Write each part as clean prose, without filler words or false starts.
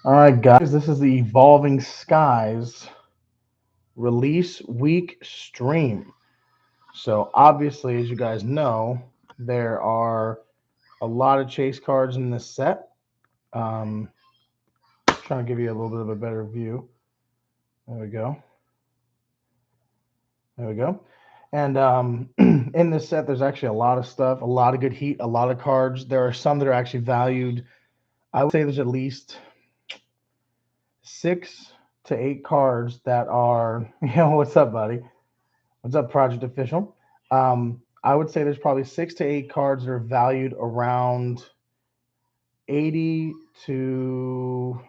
All right, guys, this is the Evolving Skies release week stream. So, obviously, as you guys know, there are a lot of chase cards in this set. Um, Trying to give you a little bit of a better view. There we go. There we go. And in this set, there's actually a lot of stuff, a lot of good heat, a lot of cards. There are some that are actually valued. I would say there's at least 6 to 8 cards that are, what's up, buddy? What's up, Project Official? I would say there's probably 6 to 8 cards that are valued around 80 to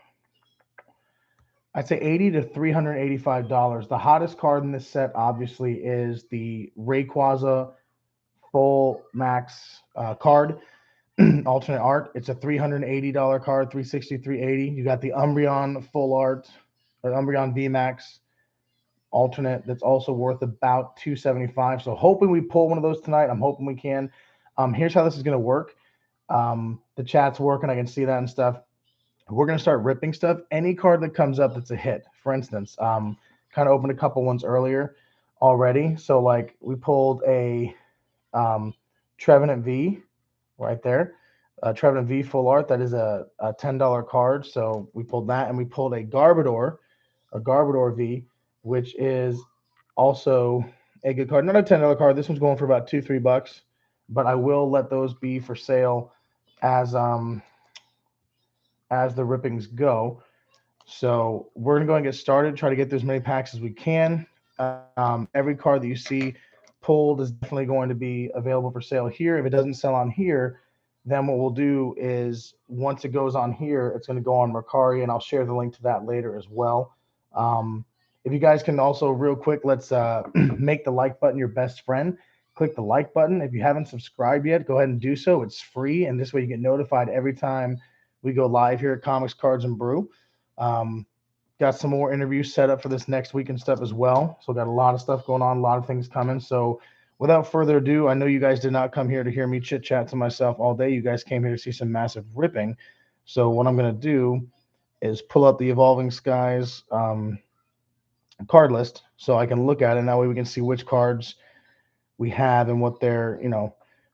I'd say 80 to $385. The hottest card in this set obviously is the Rayquaza full max card, alternate art. It's a $380 card, 360, 380. You got the Umbreon full art, or Umbreon V-Max alternate that's also worth about 275. So hoping we pull one of those tonight. I'm hoping we can. Here's how this is going to work. The chat's working. I can see that and stuff. We're going to start ripping stuff. Any card that comes up that's a hit. For instance, kind of opened a couple ones earlier already. So like we pulled a Trevenant V right there. Trevenant V full art. That is a $10 card. So we pulled that, and we pulled a Garbodor V, which is also a good card. Not a $10 card. This one's going for about $2-3, but I will let those be for sale as as the rippings go. So we're gonna go and get started. Try to get through as many packs as we can. Every card that you see pulled is definitely going to be available for sale here. If it doesn't sell on here, then what we'll do is once it goes on here, it's going to go on Mercari, and I'll share the link to that later as well. Um, if you guys can also real quick, let's make the like button your best friend. Click the like button. If you haven't subscribed yet, go ahead and do so. It's free, and this way you get notified every time we go live here at Comics, Cards, and Brew. Um, got some more interviews set up for this next week and stuff as well. So got a lot of stuff going on, a lot of things coming. So without further ado, I know you guys did not come here to hear me chit chat to myself all day. You guys came here to see some massive ripping. So what I'm going to do is pull up the Evolving Skies card list so I can look at it. And that way we can see which cards we have and what their,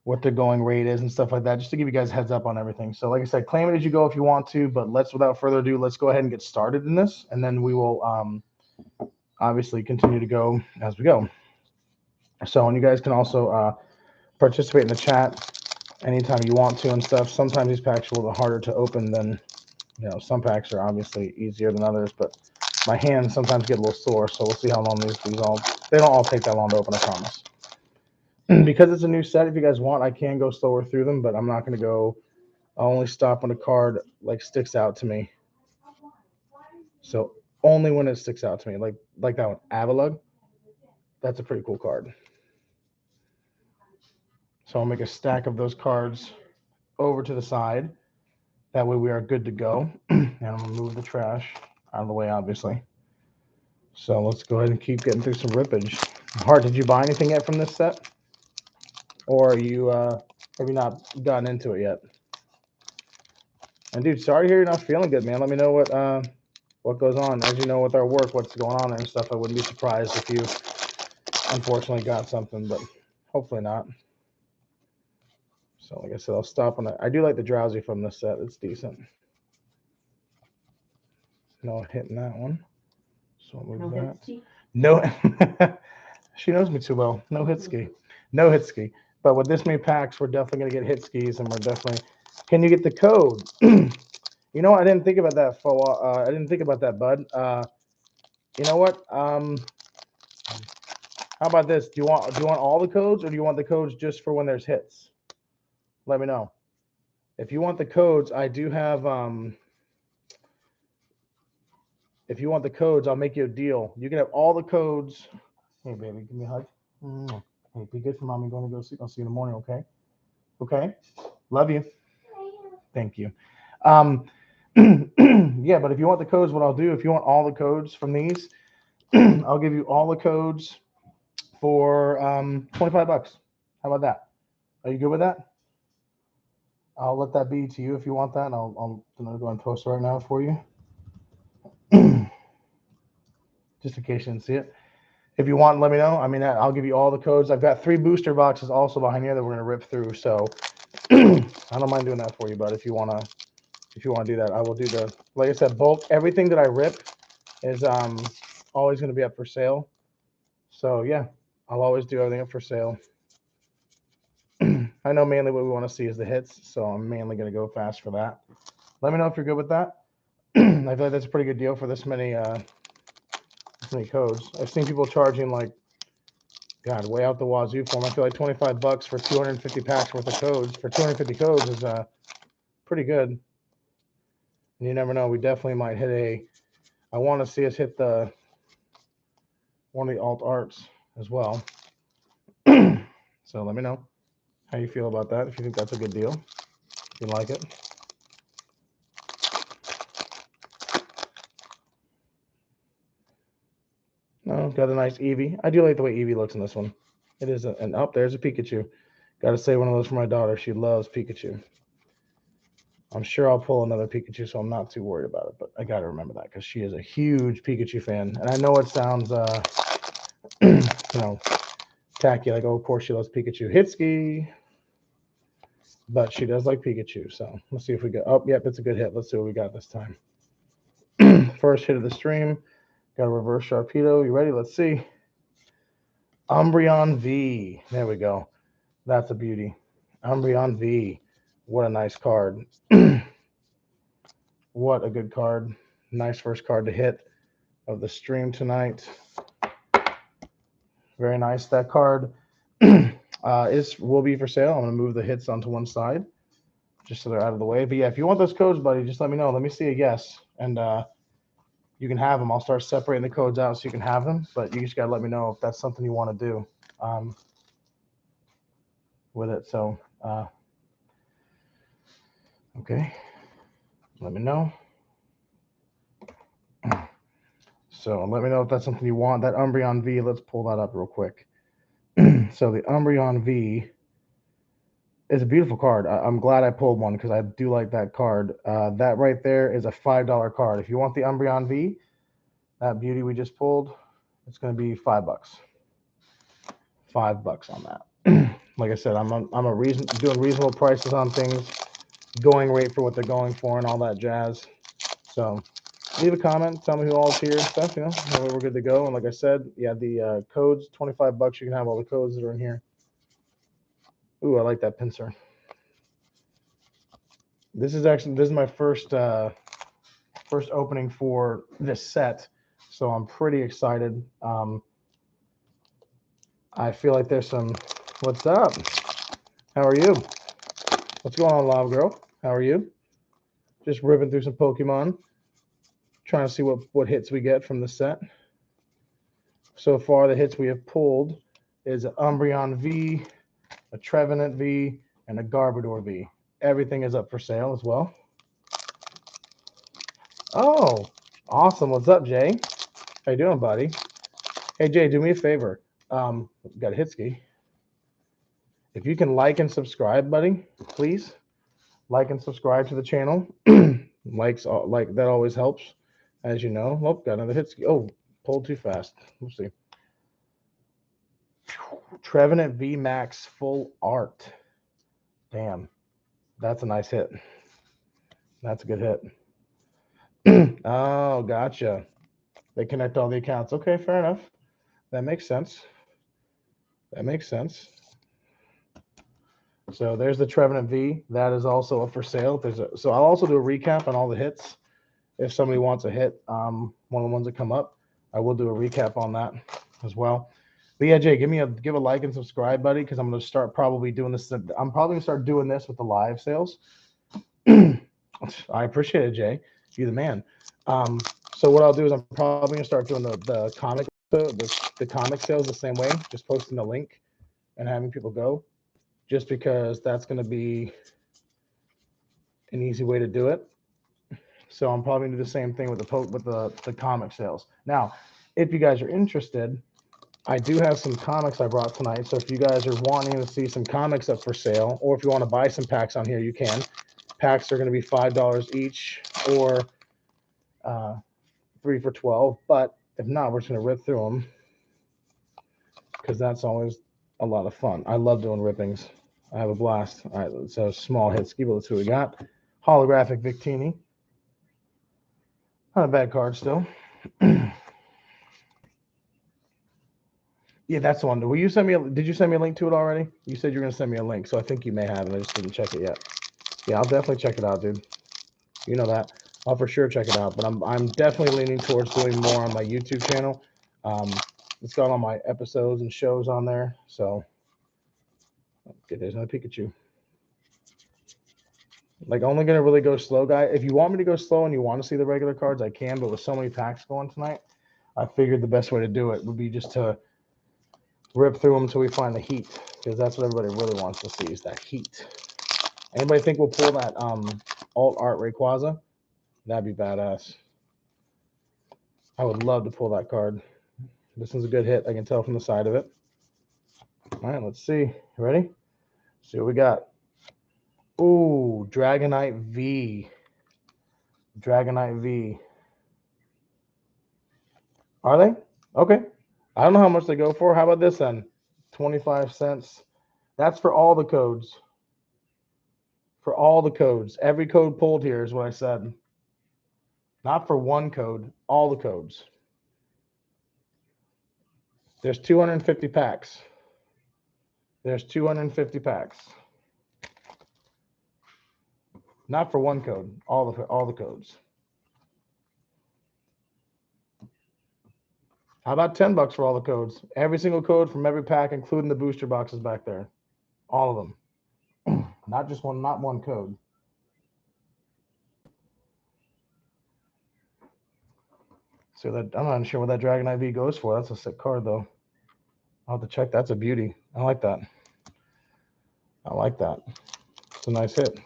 what their going rate is and stuff like that, just to give you guys a heads up on everything. So like I said, claim it as you go if you want to, but let's, without further ado, let's go ahead and get started in this, and then we will obviously continue to go as we go. So, and you guys can also participate in the chat anytime you want to and stuff. Sometimes these packs are a little bit harder to open than, some packs are obviously easier than others, but my hands sometimes get a little sore, so we'll see how long these all, they don't all take that long to open, I promise. Because it's a new set, if you guys want, I can go slower through them, but I'm not going to go. I'll only stop when a card like sticks out to me. So only when it sticks out to me, like that one, Avalug. That's a pretty cool card. So I'll make a stack of those cards over to the side. That way we are good to go. And I'm gonna move the trash out of the way, obviously. So let's go ahead and keep getting through some rippage. Hart, did you buy anything yet from this set, or are you have you not gotten into it yet? And dude, sorry to hear you're not feeling good, man. Let me know what goes on. As you know, with our work, what's going on and stuff. I wouldn't be surprised if you unfortunately got something, but hopefully not. So like I said, I'll stop on that. I do like the drowsy from this set. It's decent. No hitting that one. So I'll move that. No, she knows me too well. No hit ski. No hit ski. But with this many packs, we're definitely gonna get hit skis, and we're definitely. Can you get the code? You know, I didn't think about that. I didn't think about that, bud. You know what? How about this? Do you want all the codes, or do you want the codes just for when there's hits? Let me know. If you want the codes, I do have. If you want the codes, I'll make you a deal. You can have all the codes. Hey, baby, give me a hug. Hey, be good for mommy. Going to go sleep. I'll see you in the morning. Okay. Okay. Love you. Thank you. Um, yeah, but if you want the codes, what I'll do, if you want all the codes from these, I'll give you all the codes for $25. How about that? Are you good with that? I'll let that be to you if you want that. And I'll go and post it right now for you. Just in case you didn't see it. If you want, let me know. I mean, I'll give you all the codes. I've got 3 booster boxes also behind here that we're gonna rip through. So I don't mind doing that for you, but if you wanna do that, I will do the, like I said, bulk. Everything that I rip is always gonna be up for sale. So yeah, I'll always do everything up for sale. I know mainly what we want to see is the hits, so I'm mainly gonna go fast for that. Let me know if you're good with that. I feel like that's a pretty good deal for this many codes. I've seen people charging like, God, way out the wazoo for them. I feel like $25 for 250 packs worth of codes. For 250 codes is pretty good. And you never know. We definitely might hit a. I want to see us hit one of the alt arts as well. So let me know how you feel about that. If you think that's a good deal, if you like it. No, got a nice Eevee. I do like the way Eevee looks in this one. It is and up there's a Pikachu. Got to say one of those for my daughter. She loves Pikachu. I'm sure I'll pull another Pikachu, so I'm not too worried about it. But I got to remember that because she is a huge Pikachu fan, and I know it sounds, tacky, like, oh, of course she loves Pikachu. Hitski, but she does like Pikachu. So let's see if we go. Oh, yep, it's a good hit. Let's see what we got this time. First hit of the stream. Got a reverse Sharpedo. You ready? Let's see. Umbreon V. There we go. That's a beauty. Umbreon V. What a nice card. What a good card. Nice first card to hit of the stream tonight. Very nice. That card will be for sale. I'm going to move the hits onto one side just so they're out of the way. But yeah, if you want those codes, buddy, just let me know. Let me see a yes. And you can have them. I'll start separating the codes out so you can have them. But you just got to let me know if that's something you want to do with it. So, okay. Let me know. So let me know if that's something you want. That Umbreon V, let's pull that up real quick. So the Umbreon V is a beautiful card. I'm glad I pulled one because I do like that card. That right there is a $5 card. If you want the Umbreon V, that beauty we just pulled, it's going to be $5. $5 on that. Like I said, I'm doing reasonable prices on things, going rate for what they're going for, and all that jazz. So leave a comment, tell me who all's here and stuff. That way we're good to go. And like I said, yeah, the codes, $25. You can have all the codes that are in here. Ooh, I like that pincer. This is my first opening for this set, so I'm pretty excited. I feel like there's some. What's up? How are you? What's going on, Lava Girl? How are you? Just ripping through some Pokemon, trying to see what hits we get from the set. So far, the hits we have pulled is an Umbreon V, a Trevenant V, and a Garbodor V. Everything is up for sale as well. Oh, awesome. What's up, Jay? How you doing, buddy? Hey, Jay, do me a favor. Got a Hitski. If you can like and subscribe, buddy, please like and subscribe to the channel. Likes, like that always helps, as you know. Oh, got another Hitski. Oh, pulled too fast. We'll see. Trevenant V-Max full art. Damn, that's a nice hit. That's a good hit. Oh, gotcha. They connect all the accounts. Okay, fair enough. That makes sense. That makes sense. So there's the Trevenant V. That is also up for sale. So I'll also do a recap on all the hits. If somebody wants a hit, one of the ones that come up, I will do a recap on that as well. But yeah, Jay, give a like and subscribe, buddy, because I'm going to start probably doing this. I'm probably going to start doing this with the live sales. I appreciate it, Jay. You're the man. So what I'll do is I'm probably going to start doing the comic sales the same way, just posting the link and having people go, just because that's going to be an easy way to do it. So I'm probably going to do the same thing with the comic sales. Now, if you guys are interested, I do have some comics I brought tonight. So if you guys are wanting to see some comics up for sale, or if you want to buy some packs on here, you can. Packs are going to be $5 each, or $3 3 for 12. But if not, we're just going to rip through them because that's always a lot of fun. I love doing rippings. I have a blast. All right, so small hit ski, but let's see what we got. Holographic Victini. Not a bad card still. Yeah, that's the one. Will you send me? Did you send me a link to it already? You said you were gonna send me a link, so I think you may have, and I just didn't check it yet. Yeah, I'll definitely check it out, dude. You know that. I'll for sure check it out. But I'm definitely leaning towards doing more on my YouTube channel. It's got all my episodes and shows on there. So, okay, there's another Pikachu. Like, only gonna really go slow, guy. If you want me to go slow and you want to see the regular cards, I can. But with so many packs going tonight, I figured the best way to do it would be just to rip through them until we find the heat, because that's what everybody really wants to see is that heat. Anybody think we'll pull that alt art Rayquaza? That'd be badass. I would love to pull that card. This one's a good hit. I can tell from the side of it. All right, let's see. Ready? See what we got. Ooh, Dragonite V. Dragonite V. Are they? Okay. I don't know how much they go for. How about this then? 25 cents. That's for all the codes. For all the codes. Every code pulled here is what I said. Not for one code, all the codes. There's 250 packs. There's 250 packs. Not for one code, all the codes. How about $10 for all the codes? Every single code from every pack, including the booster boxes back there. All of them. Not just one, not one code. So that I'm not sure what that Dragonite V goes for. That's a sick card though. I'll have to check. That's a beauty. I like that. I like that. It's a nice hit.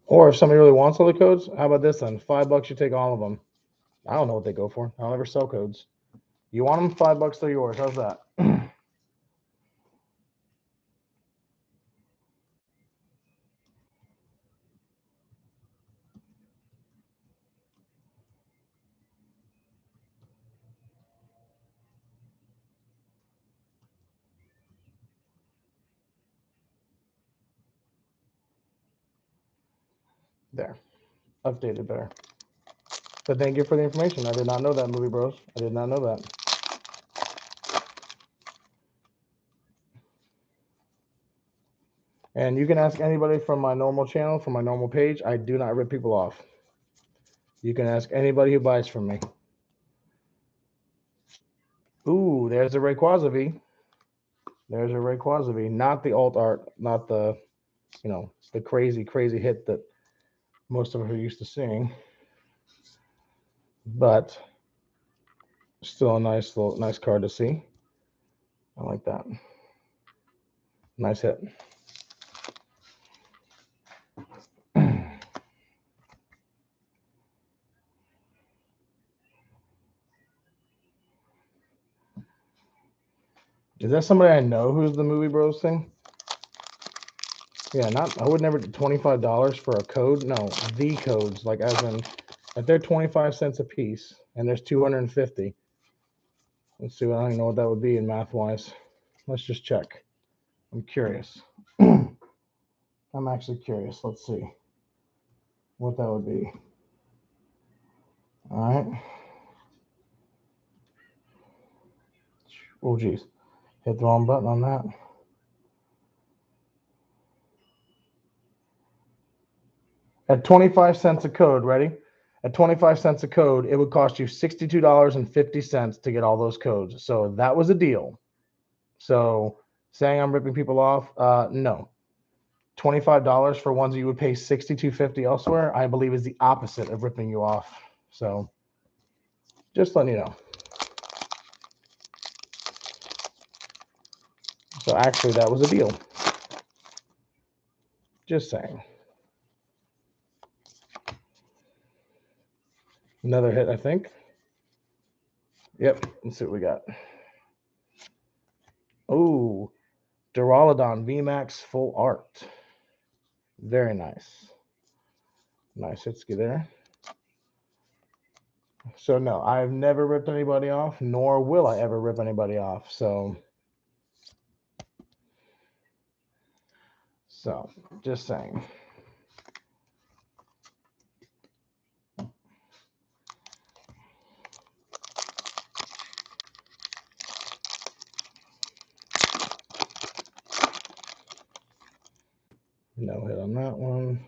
Or if somebody really wants all the codes, how about this then? $5, you take all of them. I don't know what they go for. I don't ever sell codes. You want them? $5, they're yours. How's that? There. Updated there. But thank you for the information. I did not know that, Movie Bros. I did not know that. And you can ask anybody from my normal channel, from my normal page. I do not rip people off. You can ask anybody who buys from me. Ooh, there's a Rayquaza V. There's a Rayquaza V. Not the alt art, not the, the crazy, crazy hit that most of us are used to seeing. But still a nice card to see. I like that. Nice hit. Is that somebody I know who's the Movie Bros thing? Yeah, I would never do $25 for a code. No, the codes, like as in, if they're 25 cents a piece and there's 250. Let's see, I don't even know what that would be in math wise. Let's just check. I'm curious. I'm actually curious. Let's see what that would be. All right. Oh, geez. Hit the wrong button on that. At 25 cents a code, ready? At 25 cents a code, it would cost you $62.50 to get all those codes. So that was a deal. So saying I'm ripping people off, no. $25 for ones that you would pay $62.50 elsewhere, I believe is the opposite of ripping you off. So just letting you know. So actually, that was a deal. Just saying. Another hit, I think. Yep. Let's see what we got. Oh, Duraludon V-Max full art. Very nice. Nice Hitsuki there. So no, I've never ripped anybody off, nor will I ever rip anybody off. So just saying. No hit on that one.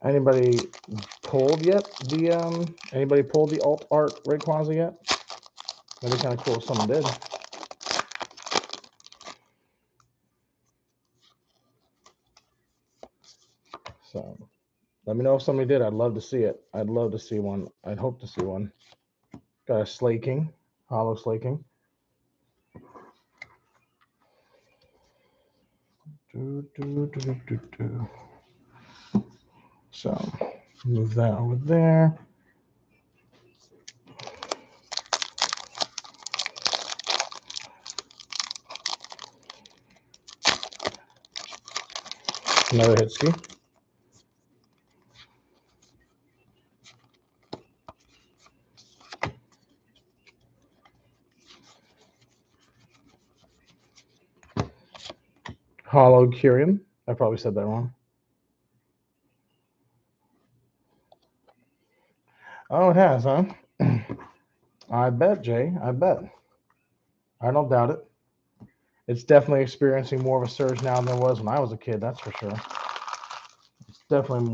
Anybody pulled yet? Anybody pulled the alt art Rayquaza yet? That'd be kind of cool if someone did. So let me know if somebody did. I'd love to see it. I'd love to see one. I'd hope to see one. Got a Slaking, Hollow Slaking. So move that over there. Another Hitsuki. Hollow Kyurem. I probably said that wrong. Oh, it has, huh? I bet, Jay. I bet. I don't doubt it. It's definitely experiencing more of a surge now than it was when I was a kid. That's for sure. It's definitely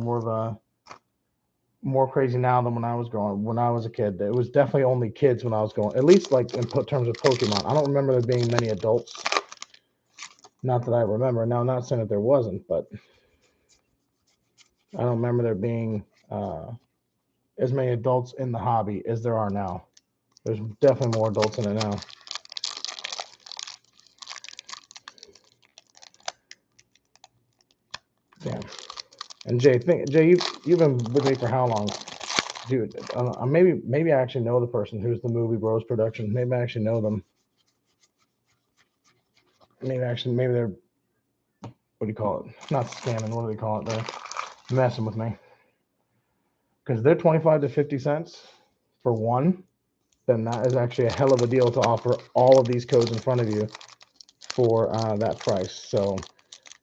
more crazy now than when I was a kid. It was definitely only kids when I was going. At least like in terms of Pokemon. I don't remember there being many adults. Not that I remember. Now, I'm not saying that there wasn't, but I don't remember there being as many adults in the hobby as there are now. There's definitely more adults in it now. Damn. And Jay, you've been with me for how long, dude? Maybe I actually know the person who's the Movie Bros production. Maybe I actually know them. Maybe they're, what do you call it? Not scamming. What do they call it? They're messing with me. Because they're 25 to 50 cents for one, then that is actually a hell of a deal to offer all of these codes in front of you for that price. So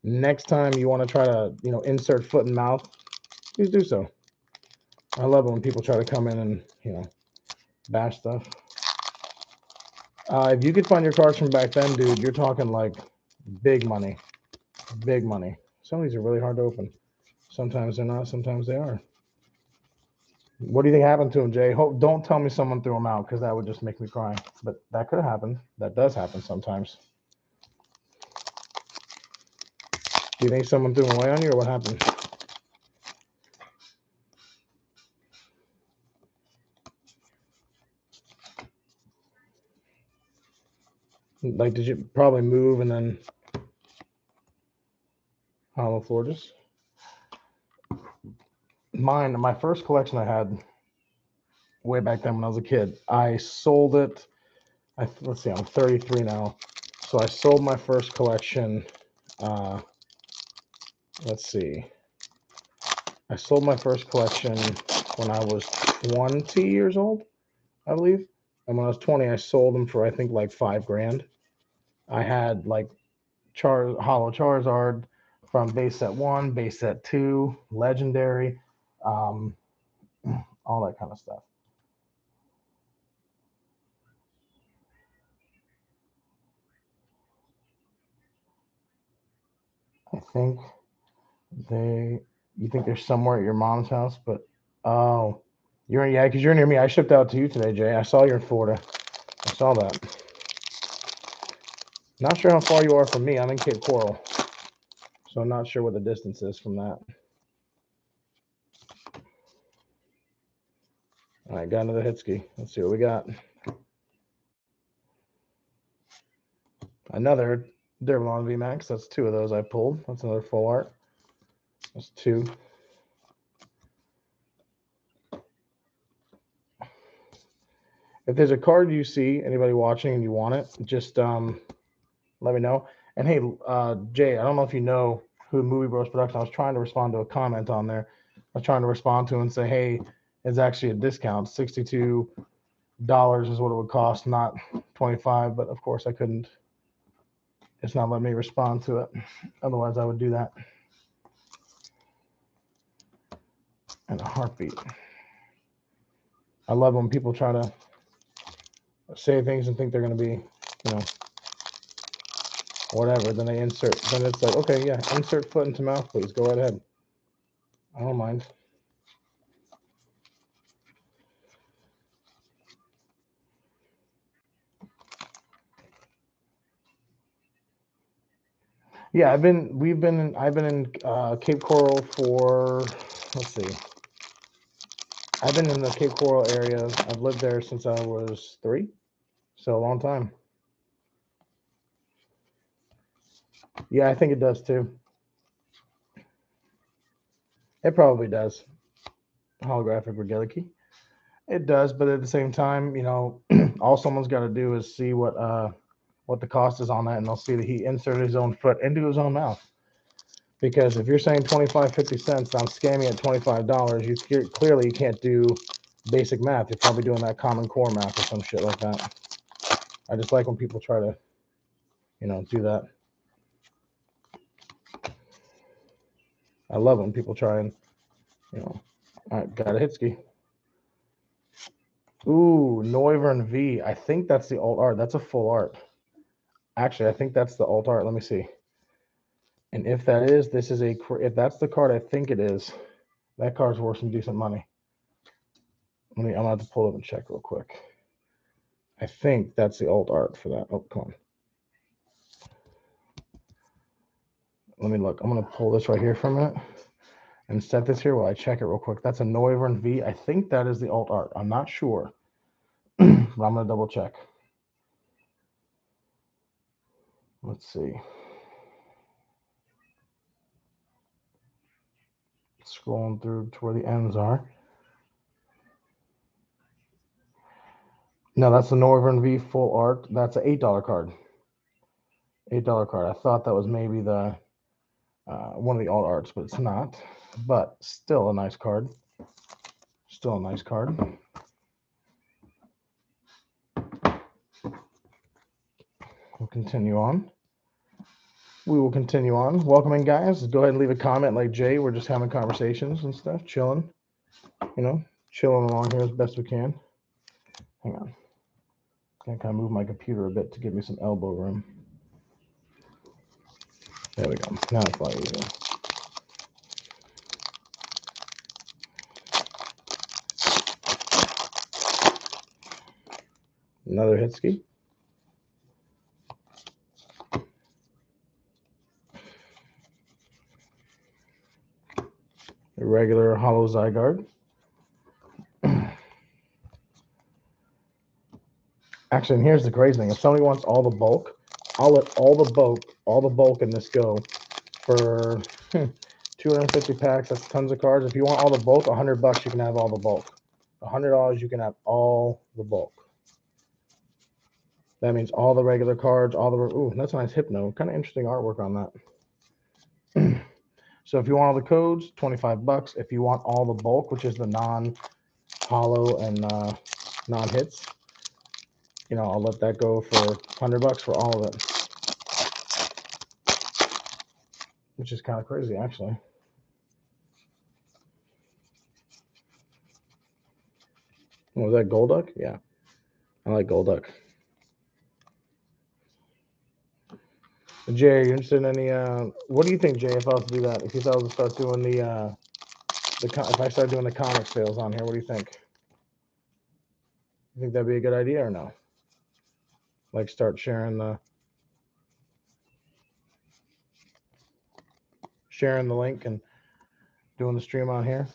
next time you want to try to, insert foot and mouth, please do so. I love it when people try to come in and, bash stuff. If you could find your cards from back then, dude, you're talking like big money. Big money. Some of these are really hard to open. Sometimes they're not, sometimes they are. What do you think happened to him, Jay? Don't tell me someone threw him out, because that would just make me cry. But that could have happened. That does happen sometimes. Do you think someone threw him away on you, or what happened? Like, did you probably move and then hollow Florges? My first collection I had way back then when I was a kid, I sold it. Let's see, I'm 33 now. So I sold my first collection. Let's see. I sold my first collection when I was 20 years old, I believe. And when I was 20, I sold them for, I think, like $5,000. I had like Hollow Charizard from base set 1, base set 2, legendary, all that kind of stuff. I think you think they're somewhere at your mom's house, but oh, because you're near me. I shipped out to you today, Jay. I saw you're in Florida. I saw that. Not sure how far you are from me. I'm in Cape Coral, so I'm not sure what the distance is from that. All right, got another Hitsuki. Let's see what we got. Another Duraludon V-Max. That's 2 of those I pulled. That's another full art. That's 2. If there's a card you see, anybody watching, and you want it, just let me know. And hey, Jay, I don't know if you know who Movie Bros Production. I was trying to respond to a comment on there. I was trying to respond to and say, hey, it's actually a discount. $62 is what it would cost, not 25. But of course, I couldn't. It's not letting me respond to it. Otherwise, I would do that. And a heartbeat. I love when people try to say things and think they're going to be, whatever. Then they insert. Then it's like, okay, yeah, insert foot into mouth, please. Go right ahead. I don't mind. Yeah, I've been in Cape Coral for, let's see. I've been in the Cape Coral area. I've lived there since I was 3, so a long time. Yeah, I think it does too. It probably does. Holographic Victini. It does, but at the same time, all someone's got to do is see what the cost is on that, and they'll see that he inserted his own foot into his own mouth. Because if you're saying 25, 50 cents, I'm scamming at $25, you clearly can't do basic math. You're probably doing that Common Core math or some shit like that. I just like when people try to, do that. I love when people try and, all right, got a Hitski. Ooh, Noivern V. I think that's the alt art. That's a full art. Actually, I think that's the alt art. Let me see. And if that is, if that's the card I think it is, that card's worth some decent money. I'm gonna have to pull it up and check real quick. I think that's the alt art for that. Oh, come on. Let me look. I'm gonna pull this right here for a minute and set this here while I check it real quick. That's a Noivern V. I think that is the alt art. I'm not sure, but I'm gonna double check. Let's see. Scrolling through to where the ends are. No, that's the Noivern V full art. That's an $8 card. $8 card. I thought that was maybe the one of the alt arts, but it's not. But still a nice card. Still a nice card. We'll continue on. We will continue on. Welcome in, guys. Go ahead and leave a comment like Jay. We're just having conversations and stuff, chilling. Chilling along here as best we can. Hang on. Can kind of move my computer a bit to give me some elbow room. There we go. Now it's a lot easier. Another Hitski. A regular Holo Zygarde. Actually, and here's the crazy thing. If somebody wants all the bulk, I'll let all the bulk in this go for 250 packs. That's tons of cards. If you want all the bulk, $100 you can have all the bulk. $100 you can have all the bulk. That means all the regular cards, ooh, that's a nice Hypno. Kind of interesting artwork on that. So if you want all the codes, $25. If you want all the bulk, which is the non-holo and non-hits, I'll let that go for $100 for all of it. Which is kind of crazy, actually. Was that Golduck? Yeah. I like Golduck. Jay, are you interested in any, what do you think, Jay, if I was to do that? If you thought I was to start doing if I start doing the comic sales on here, what do you think? You think that'd be a good idea or no? Like start sharing the link and doing the stream on here?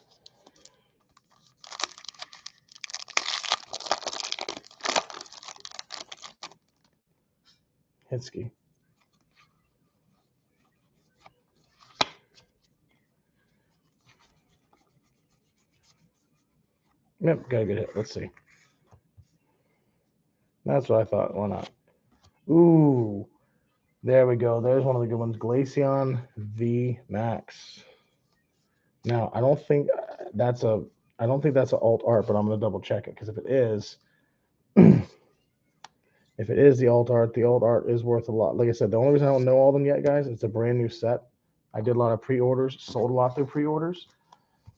Hitski. Yep, got a good hit. Let's see. That's what I thought. Why not? Ooh, there we go. There's one of the good ones. Leafeon V-Max. Now, I don't think that's an alt art, but I'm gonna double check it because if it is, if it is the alt art is worth a lot. Like I said, the only reason I don't know all of them yet, guys, it's a brand new set. I did a lot of pre-orders, sold a lot through pre-orders,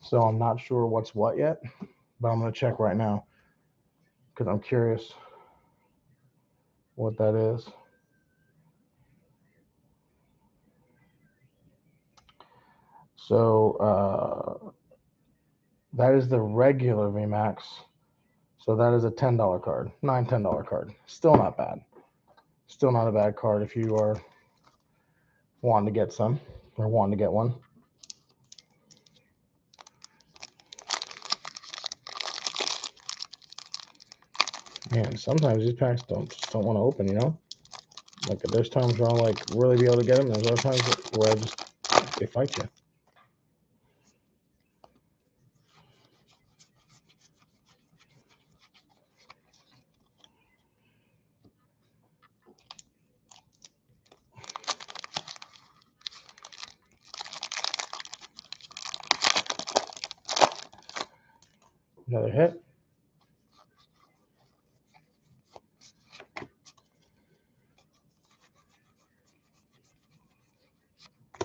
so I'm not sure what's what yet, but I'm gonna check right now because I'm curious what that is. So that is the regular VMAX. So that is a $10 card, $10 card. Still not bad. Still not a bad card if you are wanting to get some or wanting to get one. Man, sometimes these packs just don't want to open, you know? Like there's times where I'll like really be able to get them. There's other times where they fight you. Another hit.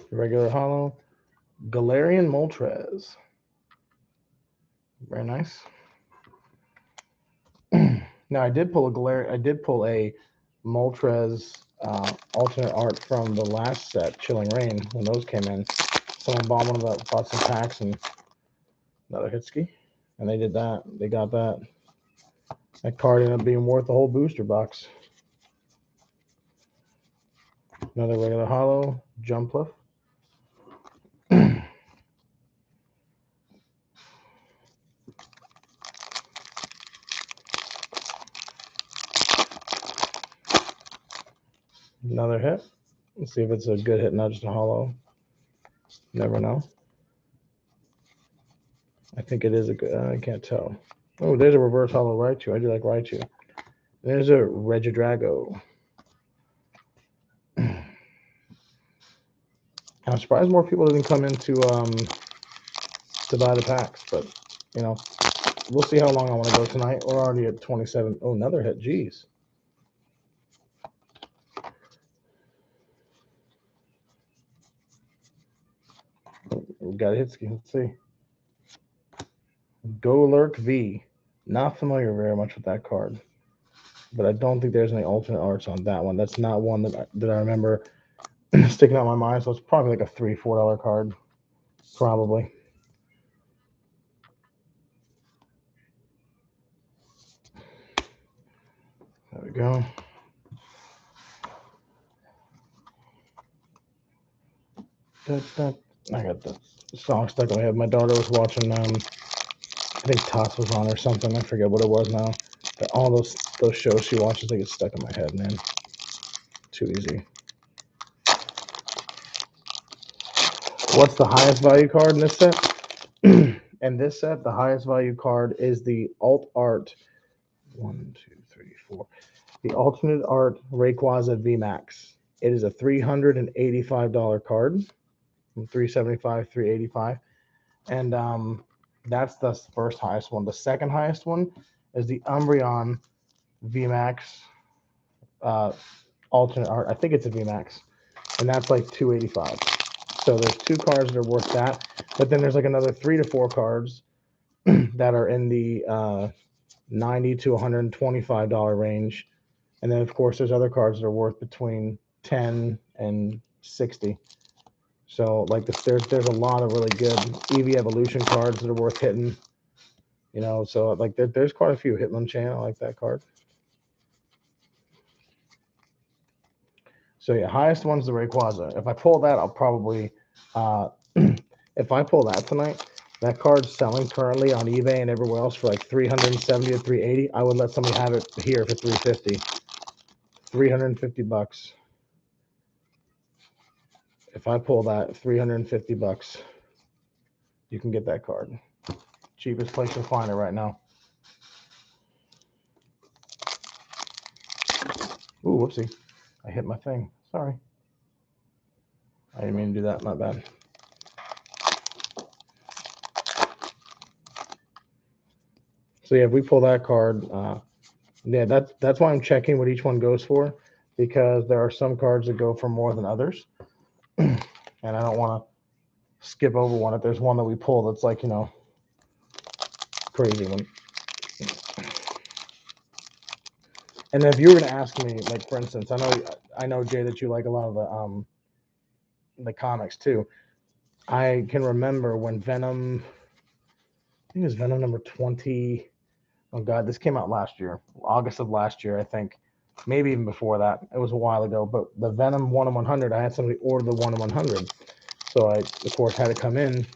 Regular hollow. Galarian Moltres. Very nice. Now I did pull a Moltres alternate art from the last set, Chilling Rain, when those came in. Someone bought one of the bought some packs and another Hitski. And they did that. They got that. That card ended up being worth the whole booster box. Another regular hollow, Jumpluff. Another hit. Let's see if it's a good hit, not just a hollow. Never know. I think it is a good. I can't tell. Oh, there's a reverse hollow Raichu. I do like Raichu. There's a Regidrago. I'm surprised more people didn't come in to buy the packs, but you know, we'll see how long I want to go tonight. We're already at 27. Oh, another hit. Jeez. We got a Hitski. Let's see. Golurk V. Not familiar very much with that card, but I don't think there's any alternate arts on that one. That's not one that I remember sticking out in my mind. So it's probably like a $3-4 card, probably. There we go. I got the song stuck in my head. My daughter was watching. I think Tots was on or something. I forget what it was now. But all those shows she watches, they get stuck in my head, man. Too easy. What's the highest value card in this set? In this set, the highest value card is the alt art. 1, 2, 3, 4. The alternate art Rayquaza V-Max. It is a $385 card. From $375, $385, and that's the first highest one. The second highest one is the Umbreon VMAX alternate art. I think it's a VMAX, and that's like $285. So there's two cards that are worth that, but then there's like another 3 to 4 cards that are in the $90 to $125 range, and then of course there's other cards that are worth between $10 and $60. So like there's a lot of really good EV evolution cards that are worth hitting, you know. So like there's quite a few. Hitmonchan, I like that card. So yeah, highest one's the Rayquaza. If I pull that, I'll probably if I pull that tonight, that card's selling currently on eBay and everywhere else for like $370 to $380. I would let somebody have it here for $350. $350. If I pull that, $350, you can get that card. Cheapest place to find it right now. Ooh, whoopsie. I hit my thing. Sorry. I didn't mean to do that. My bad. So yeah, if we pull that card, yeah, that's why I'm checking what each one goes for, because there are some cards that go for more than others, and I don't want to skip over one if there's one that we pull that's like, you know, crazy one. And if you were gonna ask me, like for instance, I know Jay that you like a lot of the comics too. I can remember when Venom, I think it was Venom number 20. Oh God, this came out last year, August of last year, I think. Maybe even before that. It was a while ago. But the Venom 1 in 100, I had somebody order the 1 in 100. So I, of course, had it come in.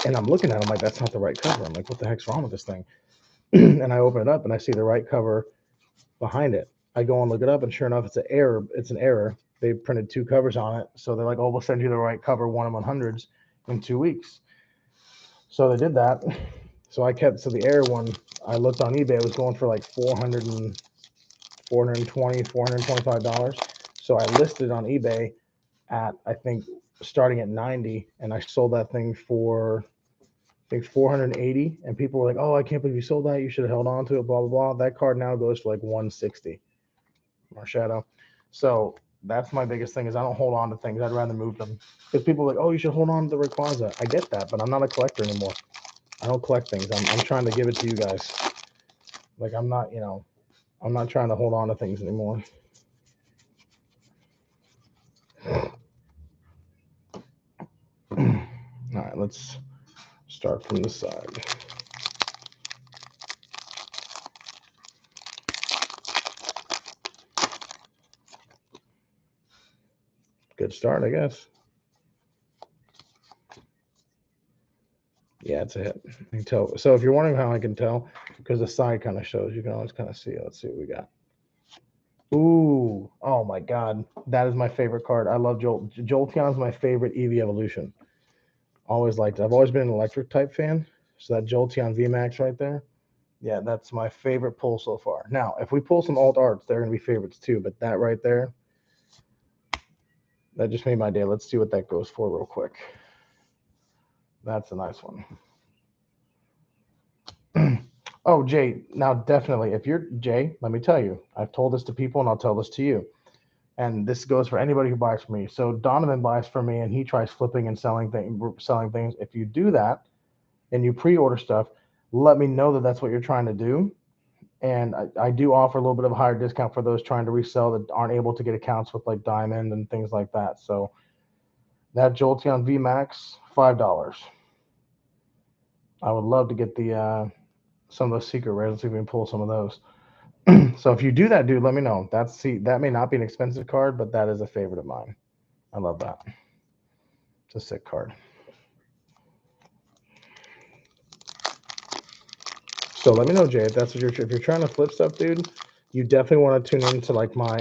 And I'm looking at it, I'm like, that's not the right cover. I'm like, what the heck's wrong with this thing? And I open it up and I see the right cover behind it. I go and look it up, and sure enough, it's an error. It's an error. They printed 2 covers on it. So they're like, oh, we'll send you the right cover 1 in 100s in 2 weeks. So they did that. So I kept, so the error one, I looked on eBay, it was going for like $420, $425. So I listed on eBay at, I think, starting at 90, and I sold that thing for, I think, 480. And people were like, oh, I can't believe you sold that. You should have held on to it, blah, blah, blah. That card now goes for like 160. Marshadow. So that's my biggest thing, is I don't hold on to things. I'd rather move them. Because people are like, oh, you should hold on to the Rayquaza. I get that, but I'm not a collector anymore. I don't collect things. I'm trying to give it to you guys. Like, I'm not, you know, I'm not trying to hold on to things anymore. All right, let's start from the side. Good start, I guess. Yeah, it's a hit. You can tell. So if you're wondering how I can tell, because the side kind of shows, you can always kind of see it. Let's see what we got. Ooh, oh my God, that is my favorite card. I love Jolteon is my favorite Eevee evolution. Always liked it. I've always been an electric type fan. So that Jolteon V-Max right there, yeah, that's my favorite pull so far. Now, if we pull some alt arts, they're gonna be favorites too. But that right there, that just made my day. Let's see what that goes for real quick. That's a nice one. Oh, Jay, now definitely, if you're Jay, let me tell you, I've told this to people and I'll tell this to you. And this goes for anybody who buys from me. So Donovan buys from me and he tries flipping and selling things. If you do that and you pre-order stuff, let me know that that's what you're trying to do. And I do offer a little bit of a higher discount for those trying to resell that aren't able to get accounts with like Diamond and things like that. So that Jolteon V-Max, $5. I would love to get the some of those secret rares. Let's see if we can pull some of those. So if you do that, dude, let me know. That may not be an expensive card, but that is a favorite of mine. I love that. It's a sick card. So let me know, Jay, if that's what if you're trying to flip stuff, dude. You definitely want to tune into like my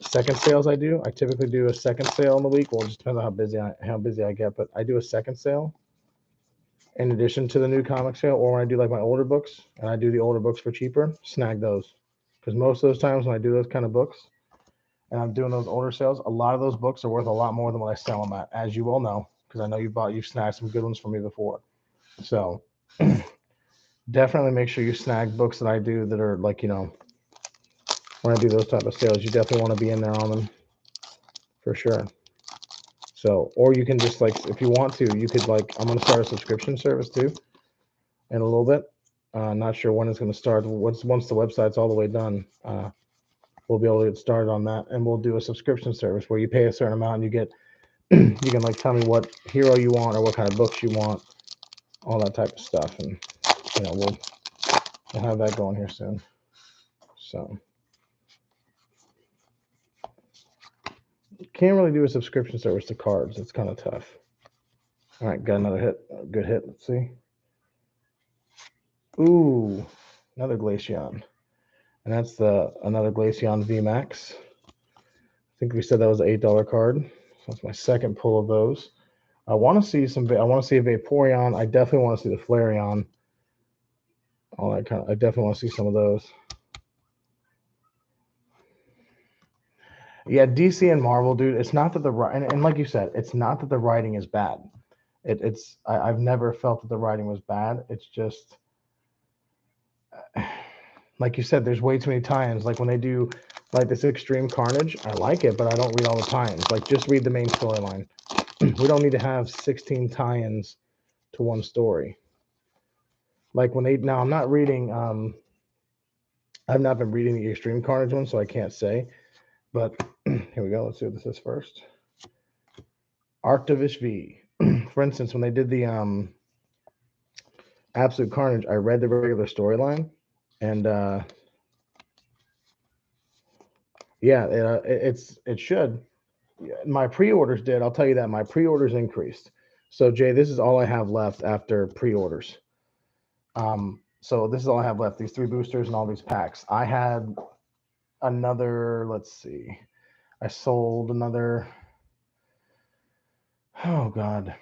second sales. I typically do a second sale in the week. Well, it just depends on how busy I get, but I do a second sale in addition to the new comic sale, or when I do like my older books and I do the older books for cheaper, snag those. Because most of those times when I do those kind of books and I'm doing those older sales, a lot of those books are worth a lot more than what I sell them at, as you all know, because I know you've snagged some good ones from me before. So definitely make sure you snag books that I do that are like, you know, when I do those type of sales, you definitely want to be in there on them for sure. So, or you can just like, if you want to, you could like, I'm going to start a subscription service too in a little bit. Not sure when it's going to start. Once the website's all the way done, we'll be able to get started on that, and we'll do a subscription service where you pay a certain amount and you get, you can like tell me what hero you want or what kind of books you want, all that type of stuff, and you know we'll have that going here soon. So can't really do a subscription service to cards. It's kind of tough. All right, got another hit. A good hit. Let's see. Ooh, another Glaceon. And that's another Glaceon V-Max. I think we said that was an $8 card. So that's my second pull of those. I want to see I want to see a Vaporeon. I definitely want to see the Flareon. All that kind of. I definitely want to see some of those. Yeah, DC and Marvel, dude. It's not that and like you said, it's not that the writing is bad. I've never felt that the writing was bad. It's just like you said, there's way too many tie-ins. Like when they do like this Extreme Carnage, I like it, but I don't read all the tie-ins. Like just read the main storyline. We don't need to have 16 tie-ins to one story. Like when they now, I'm not reading. I've not been reading the Extreme Carnage one, so I can't say. But here we go. Let's see what this is first. Arctivish V. For instance, when they did the Absolute Carnage, I read the regular storyline, and yeah, it should. My pre-orders did. I'll tell you that my pre-orders increased. So Jay, this is all I have left after pre-orders. So this is all I have left. These 3 boosters and all these packs. I had another. Let's see. I sold another. Oh God.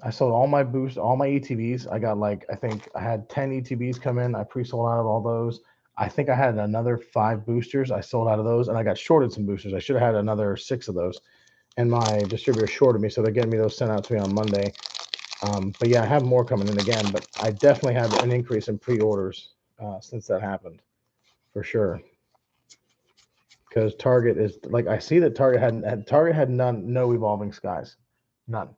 I sold all my boosts, all my ETBs. I got I think I had 10 ETBs come in. I pre-sold out of all those. I think I had another 5 boosters. I sold out of those, and I got shorted some boosters. I should have had another 6 of those, and my distributor shorted me, so they're getting me those sent out to me on Monday. But yeah, I have more coming in again. But I definitely had an increase in pre-orders since that happened, for sure. Because Target is like I see that Target had no evolving skies, none.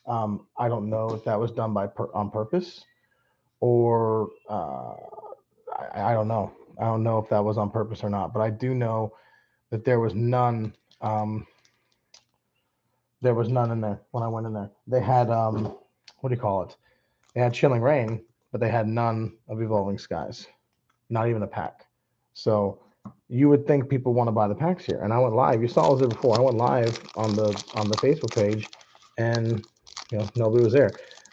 I don't know if that was done on purpose or I don't know. I don't know if that was on purpose or not, but I do know that there was none. There was none in there when I went in there. They had what do you call it? They had Chilling Rain, but they had none of Evolving Skies, not even a pack. So you would think people want to buy the packs here, and I went live. You saw I was there before. I went live on the Facebook page, and nobody was there.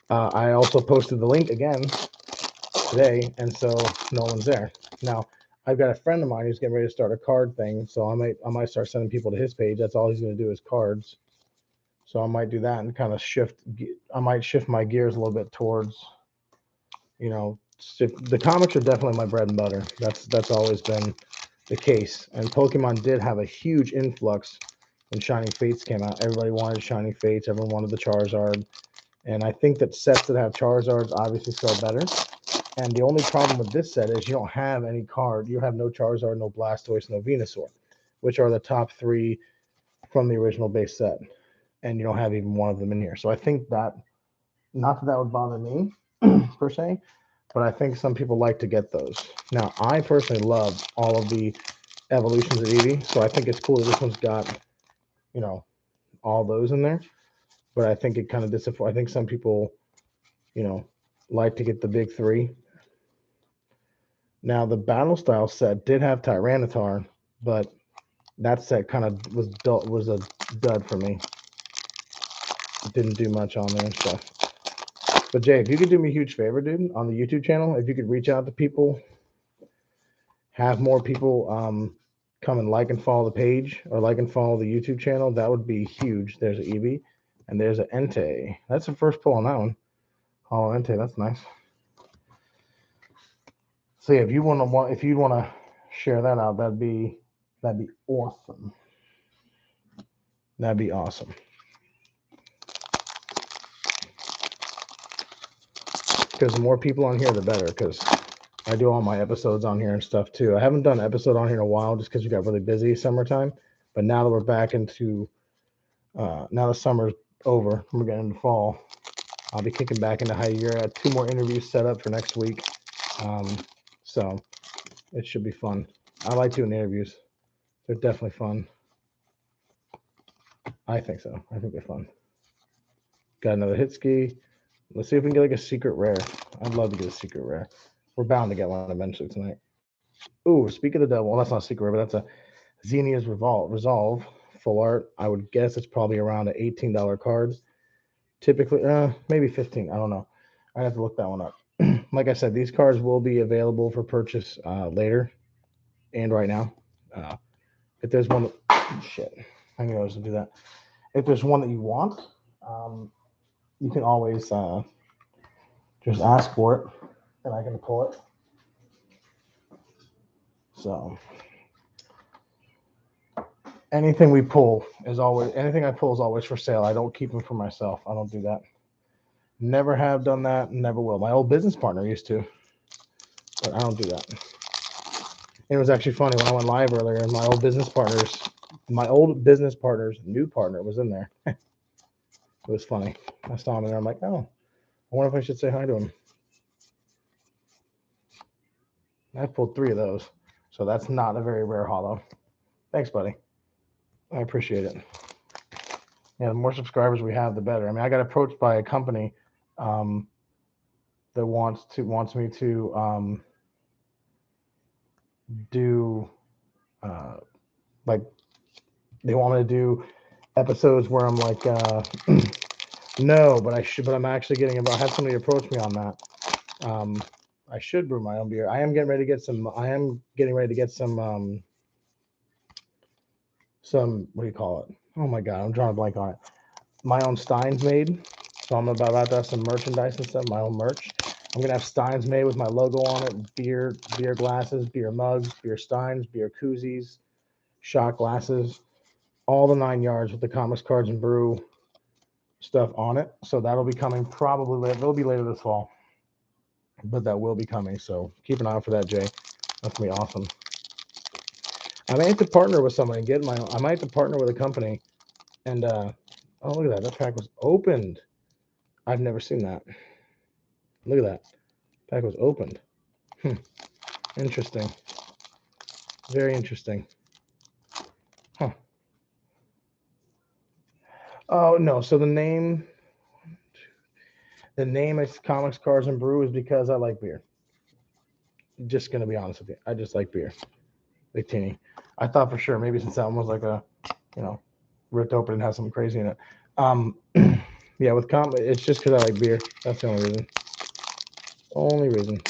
I also posted the link again today, and so no one's there. Now I've got a friend of mine who's getting ready to start a card thing, so I might start sending people to his page. That's all he's going to do is cards. So I might do that and kind of shift. I might shift my gears a little bit towards, the comics are definitely my bread and butter. That's always been the case. And Pokemon did have a huge influx when Shining Fates came out. Everybody wanted Shining Fates. Everyone wanted the Charizard. And I think that sets that have Charizards obviously sell better. And the only problem with this set is you don't have any card. You have no Charizard, no Blastoise, no Venusaur, which are the top 3 from the original base set. And you don't have even one of them in here. So I think that, not that that would bother me per se, but I think some people like to get those. Now, I personally love all of the evolutions of Eevee, so I think it's cool that this one's got, all those in there. But I think it kind of disappoints. I think some people, like to get the big 3. Now, the Battle Style set did have Tyranitar, but that set kind of was a dud for me. It didn't do much on there and stuff. But Jay, if you could do me a huge favor, dude, on the YouTube channel, if you could reach out to people, have more people come and like and follow the page or like and follow the YouTube channel, that would be huge. There's an Eevee and there's an Entei. That's the first pull on that one. Hollow Entei, that's nice. So yeah, if you want to share that out, that'd be awesome. That'd be awesome. Because the more people on here, the better. Because I do all my episodes on here and stuff too. I haven't done an episode on here in a while just because we got really busy summertime. But now that we're back into, now the summer's over, we're getting into fall. I'll be kicking back into high year. I had 2 more interviews set up for next week. So it should be fun. I like doing interviews. They're definitely fun. I think so. I think they're fun. Got another hit ski. Let's see if we can get like a secret rare. I'd love to get a secret rare. We're bound to get one eventually tonight. Ooh, Speak of the Devil. Well, that's not a secret rare, but that's a Xenia's Resolve full art. I would guess it's probably around an $18 card. Typically, maybe 15. I don't know. I'd have to look that one up. Like I said, these cards will be available for purchase later and right now. If there's one, shit, I knew I was gonna do that. If there's one that you want, you can always just ask for it, and I can pull it. So, anything we pull is always anything I pull is always for sale. I don't keep them for myself. I don't do that. Never have done that. Never will. My old business partner used to, but I don't do that. And it was actually funny when I went live earlier, and my old business partner's new partner was in there. It was funny. I saw him and I'm like, oh, I wonder if I should say hi to him. I pulled 3 of those, so that's not a very rare holo. Thanks, buddy. I appreciate it. Yeah, the more subscribers we have, the better. I mean, I got approached by a company that wants me to do like they want me to do episodes where I'm like no, but I'm actually getting about. I had somebody approach me on that. I should brew my own beer. I am getting ready to get some. Some what do you call it? Oh my god, I'm drawing a blank on it. My own steins made. So I'm about to have some merchandise and stuff. My own merch. I'm gonna have steins made with my logo on it. Beer glasses, beer mugs, beer steins, beer koozies, shot glasses, all the 9 yards with the comics, cards, and brew stuff on it. So that'll be coming probably later. It'll be later this fall, but that will be coming. So keep an eye out for that, Jay. That's gonna be awesome. I might have to partner with somebody and get my own. I might have to partner with a company and oh, look at that. That pack was opened. I've never seen that. Look at that. Pack was opened. Interesting. Very interesting. Huh. Oh no, so the name is Comics, Cars, and Brew is because I like beer. Just gonna be honest with you. I just like beer. Victini. I thought for sure, maybe since that one was like a, ripped open and has something crazy in it. Yeah, with it's just because I like beer. That's the only reason. Only reason.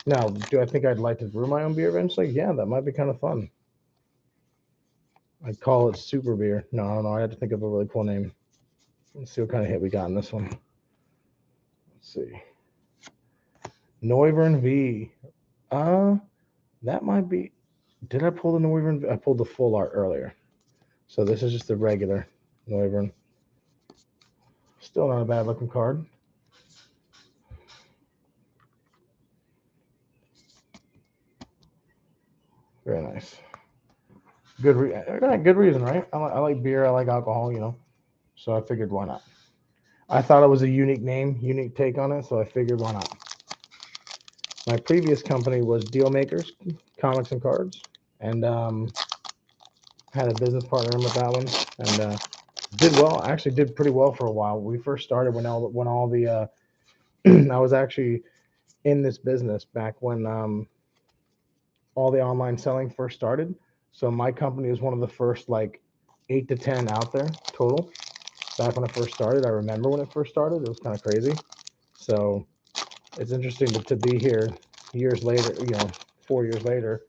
Now, do I think I'd like to brew my own beer eventually? Yeah, that might be kind of fun. I'd call it super beer. No, I don't know. I had to think of a really cool name. Let's see what kind of hit we got in this one. Let's see. Noivern V. That might be. Did I pull the Noivern? I pulled the full art earlier. So this is just the regular Noivern. Still not a bad looking card. Very nice. Good reason, right? I like beer. I like alcohol, So I figured why not. I thought it was a unique name, unique take on it, so I figured why not. My previous company was Deal Makers, Comics and Cards, and had a business partner in with that one, and did well. Actually, did pretty well for a while. We first started when all the I was actually in this business back when all the online selling first started. So my company was one of the first 8 to 10 out there total. Back when it first started, I remember when it first started, it was kind of crazy. So it's interesting to be here years later, 4 years later,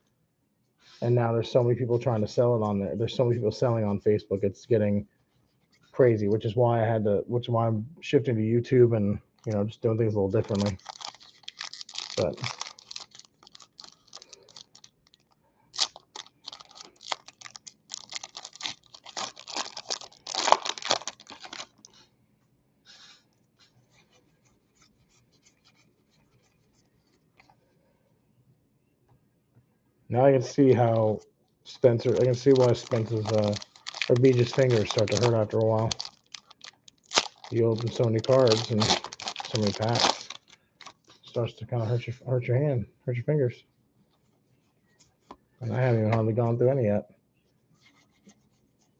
and now there's so many people trying to sell it on there. There's so many people selling on Facebook. It's getting crazy, which is why I'm shifting to YouTube and just doing things a little differently. But now I can see how I can see why Spencer's or Beach's fingers start to hurt after a while. You open so many cards and so many packs, starts to kind of hurt your hand, hurt your fingers. And I haven't even hardly gone through any yet,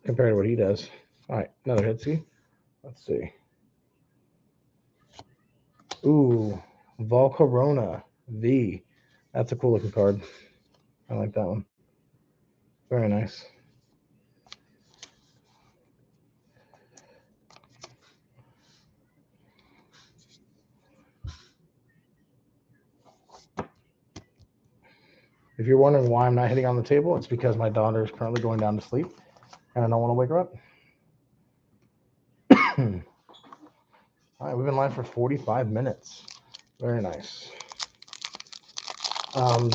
compared to what he does. All right, another hit. See, let's see. Ooh, Volcarona V. That's a cool looking card. I like that one. Very nice. If you're wondering why I'm not hitting on the table, it's because my daughter is currently going down to sleep, and I don't want to wake her up. All right, we've been live for 45 minutes. Very nice.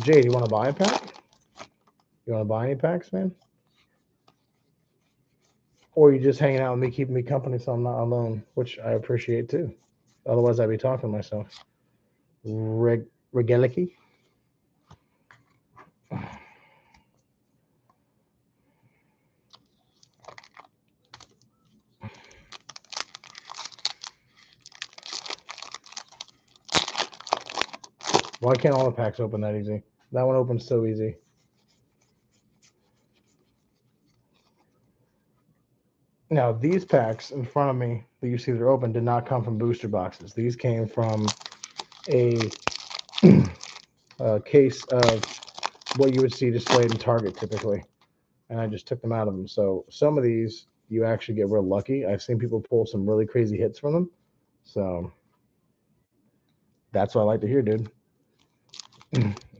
Jay, do you want to buy a pack? You want to buy any packs, man? Or you just hanging out with me, keeping me company so I'm not alone, which I appreciate too. Otherwise, I'd be talking to myself. Regelicki? Why can't all the packs open that easy? That one opens so easy. Now, these packs in front of me that you see that are open did not come from booster boxes. These came from a, a case of what you would see displayed in Target typically. And I just took them out of them. So some of these you actually get real lucky. I've seen people pull some really crazy hits from them. So that's what I like to hear, dude.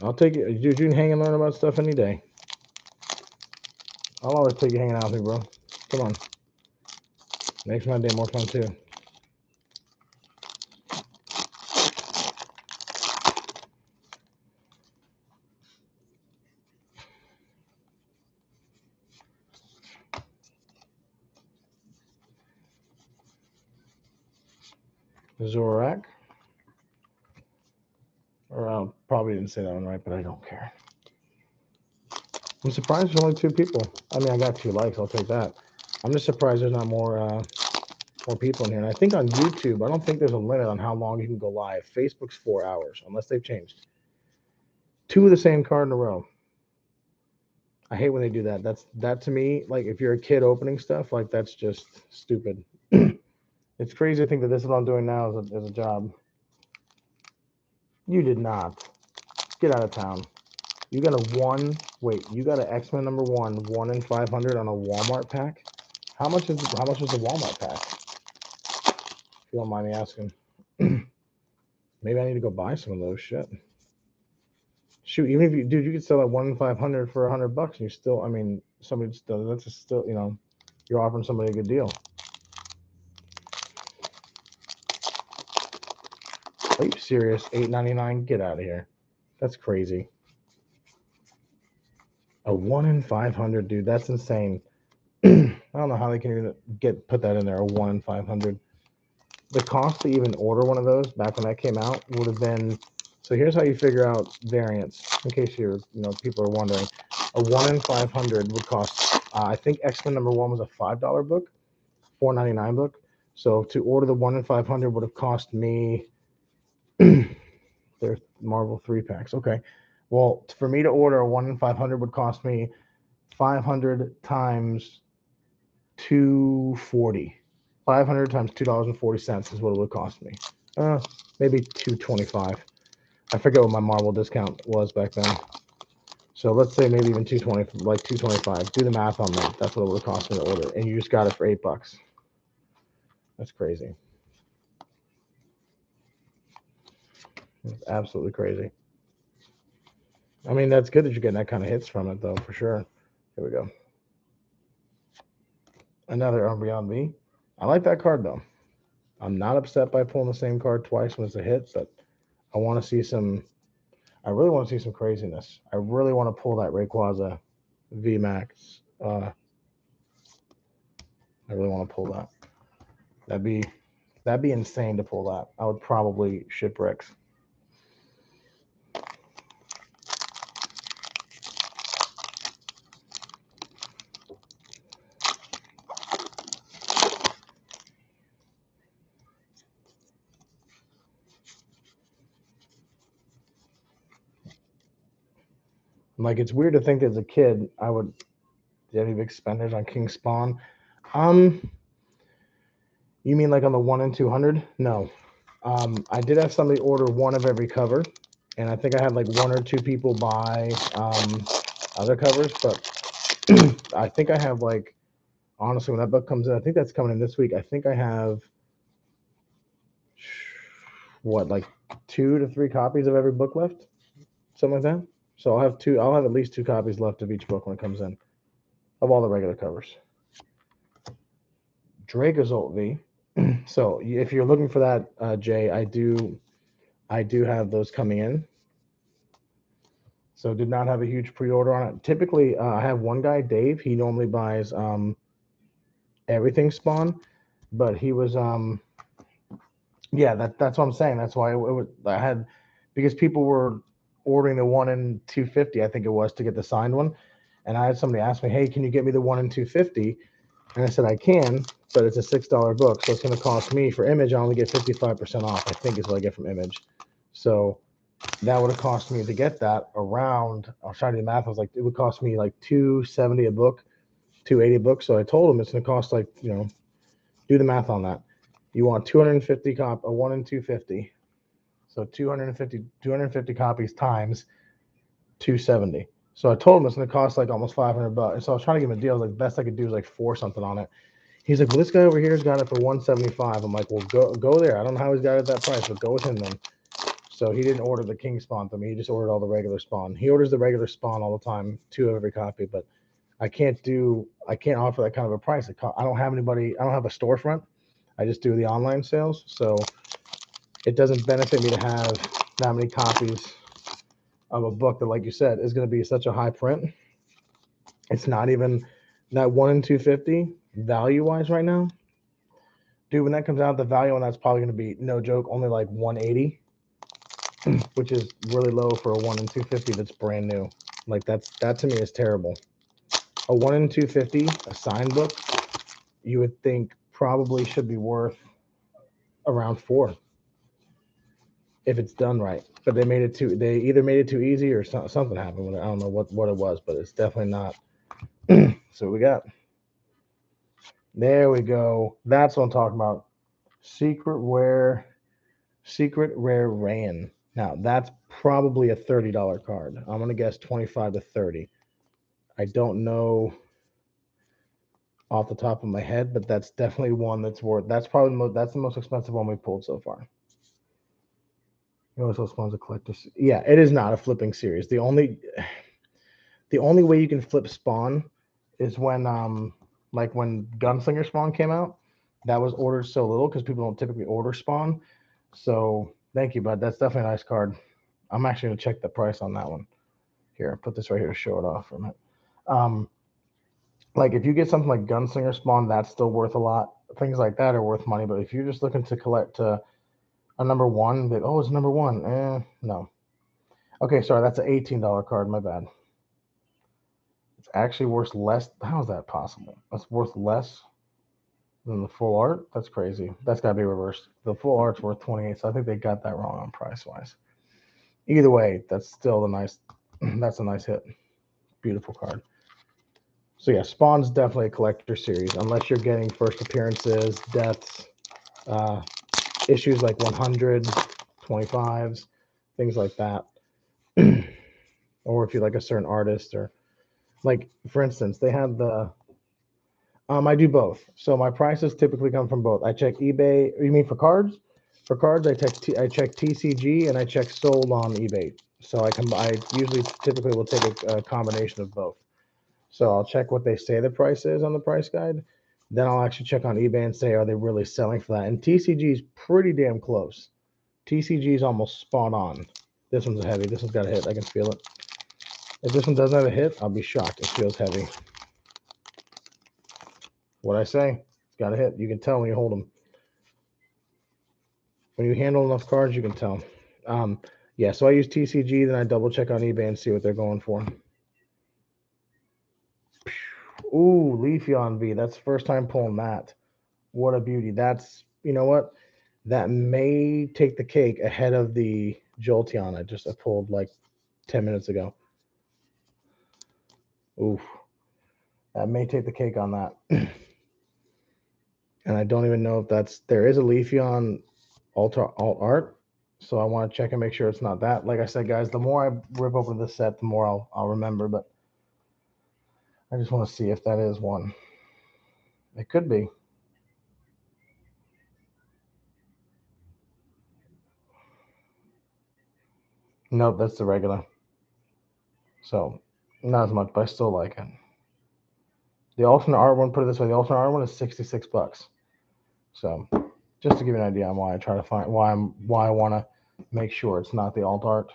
I'll take it. Dude, you can hang and learn about stuff any day. I'll always take you hanging out with me, bro. Come on. Makes my day more fun, too. Zorak. Or I probably didn't say that one right, but I don't care. I'm surprised there's only 2 people. I mean, I got 2 likes. I'll take that. I'm just surprised there's not more people in here. And I think on YouTube, I don't think there's a limit on how long you can go live. Facebook's 4 hours, unless they've changed. 2 of the same card in a row. I hate when they do that. That to me, like if you're a kid opening stuff, like that's just stupid. It's crazy to think that this is what I'm doing now as a job. You did not. Get out of town. You got a 1. Wait, you got an X-Men number 1 in 500 on a Walmart pack. How much was the Walmart pack? If you don't mind me asking. Maybe I need to go buy some of those. Shit. Shoot, even if you, dude, you could sell that 1 in 500 for $100, and you still, I mean, somebody still, that's just still, you know, you're offering somebody a good deal. Are you serious? $8.99? Get out of here. That's crazy. A 1 in 500, dude. That's insane. I don't know how they can even put that in there. A 1 in 500. The cost to even order one of those back when that came out would have been. So here's how you figure out variants. In case people are wondering, a 1 in 500 would cost. I think X-Men number 1 was a $5 book, $4.99 book. So to order the 1 in 500 would have cost me. There's Marvel 3 packs. Okay. Well, for me to order a 1 in 500 would cost me 500 times 240. 500 times $2.40 is what it would cost me. Maybe $2.25. I forget what my Marvel discount was back then. So let's say maybe even $2.20, like $2.25. Do the math on that. That's what it would cost me to order, and you just got it for $8. That's crazy. That's absolutely crazy. I mean, that's good that you're getting that kind of hits from it, though, for sure. Here we go. Another Beyond Me. I like that card, though. I'm not upset by pulling the same card twice when it's a hit, but I want to see some. I really want to see some craziness. I really want to pull that Rayquaza V-Max. I really want to pull that. That'd be insane to pull that. I would probably shipwrecks. Like it's weird to think as a kid I would. Do you have any big spenders on King Spawn? You mean like on the 1 in 200? No. I did have somebody order 1 of every cover, and I think I had like 1 or 2 people buy other covers, but I think I have like, honestly, when that book comes in, I think that's coming in this week. I think I have like 2 to 3 copies of every book left, something like that. So I'll have at least 2 copies left of each book when it comes in, of all the regular covers. Dracozolt V. So if you're looking for that, Jay, I do have those coming in. So did not have a huge pre-order on it. Typically, I have one guy, Dave. He normally buys everything Spawn, but he was yeah, that's what I'm saying. That's why I had, because people were ordering the 1 in 250, I think it was, to get the signed one, and I had somebody ask me, "Hey, can you get me the 1 in 250?" And I said I can, but it's a $6 book, so it's going to cost me for Image. I only get 55% off. I think is what I get from Image. So that would have cost me to get that around. I was trying to do the math. I was like, it would cost me like 270 a book, 280 a book. So I told him it's going to cost like, do the math on that. You want 250 a 1 in 250. So 250 copies times 270. So I told him it's going to cost like almost 500 bucks. And so I was trying to give him a deal. Like, the best I could do is like four something on it. He's like, well, this guy over here's got it for 175. I'm like, well, go there. I don't know how he's got it at that price, but go with him then. So he didn't order the King Spawn for me. He just ordered all the regular Spawn. He orders the regular Spawn all the time, 2 of every copy, but I can't offer that kind of a price. I don't have anybody. I don't have a storefront. I just do the online sales, so it doesn't benefit me to have that many copies of a book that, like you said, is going to be such a high print. It's not even that 1 in 250 value wise right now. Dude, when that comes out, the value on that's probably going to be, no joke, only like 180, which is really low for a 1 in 250 that's brand new. Like, that to me is terrible. A 1 in 250, a signed book, you would think probably should be worth around 4 if it's done right. But they either made it too easy or something happened with it. I don't know what it was, but it's definitely not. So we got, there we go. That's what I'm talking about. Secret Rare Rain. Now that's probably a $30 card. I'm gonna guess 25 to 30. I don't know off the top of my head, but that's definitely one that's worth. That's the most expensive one we pulled so far. It also spawns a collector. Yeah, it is not a flipping series. The only way you can flip Spawn is when like when Gunslinger Spawn came out. That was ordered so little because people don't typically order Spawn. So thank you, bud. That's definitely a nice card. I'm actually gonna check the price on that one. Here, I'll put this right here to show it off for a minute. Um, like if you get something like Gunslinger Spawn, that's still worth a lot. Things like that are worth money. But if you're just looking to collect a number one, that, oh, it's number one. No. Okay, sorry, that's an $18 card. My bad. It's actually worth less. How is that possible? That's worth less than the full art. That's crazy. That's got to be reversed. The full art's worth 28, so I think they got that wrong on price wise. Either way, that's still a nice. That's a nice hit. Beautiful card. So yeah, Spawn's definitely a collector series, unless you're getting first appearances, deaths, uh, issues like 100, 25s, things like that. Or if you like a certain artist, or like for instance, they have the I do both. So my prices typically come from both. I check eBay. You mean for cards? For cards, I check TCG and I check sold on eBay. So I usually typically will take a combination of both. So I'll check what they say the price is on the price guide. Then I'll actually check on eBay and say, are they really selling for that? And TCG is pretty damn close. TCG is almost spot on. This one's heavy. This one's got a hit. I can feel it. If this one doesn't have a hit, I'll be shocked. It feels heavy. What I say? It's got a hit. You can tell when you hold them. When you handle enough cards, you can tell. Yeah, so I use TCG, then I double check on eBay and see what they're going for. Ooh, Leafeon V. That's the first time pulling that. What a beauty. That's, you know what? That may take the cake ahead of the Jolteon I pulled like 10 minutes ago. Oof. That may take the cake on that. And I don't even know if there is a Leafeon alt art. So I want to check and make sure it's not that. Like I said, guys, the more I rip open the set, the more I'll remember. But I just want to see if that is one. It could be. Nope, that's the regular. So not as much, but I still like it. The alternate art one, put it this way, the alternate art one is $66. So just to give you an idea on why I try to find why I want to make sure it's not the alt art.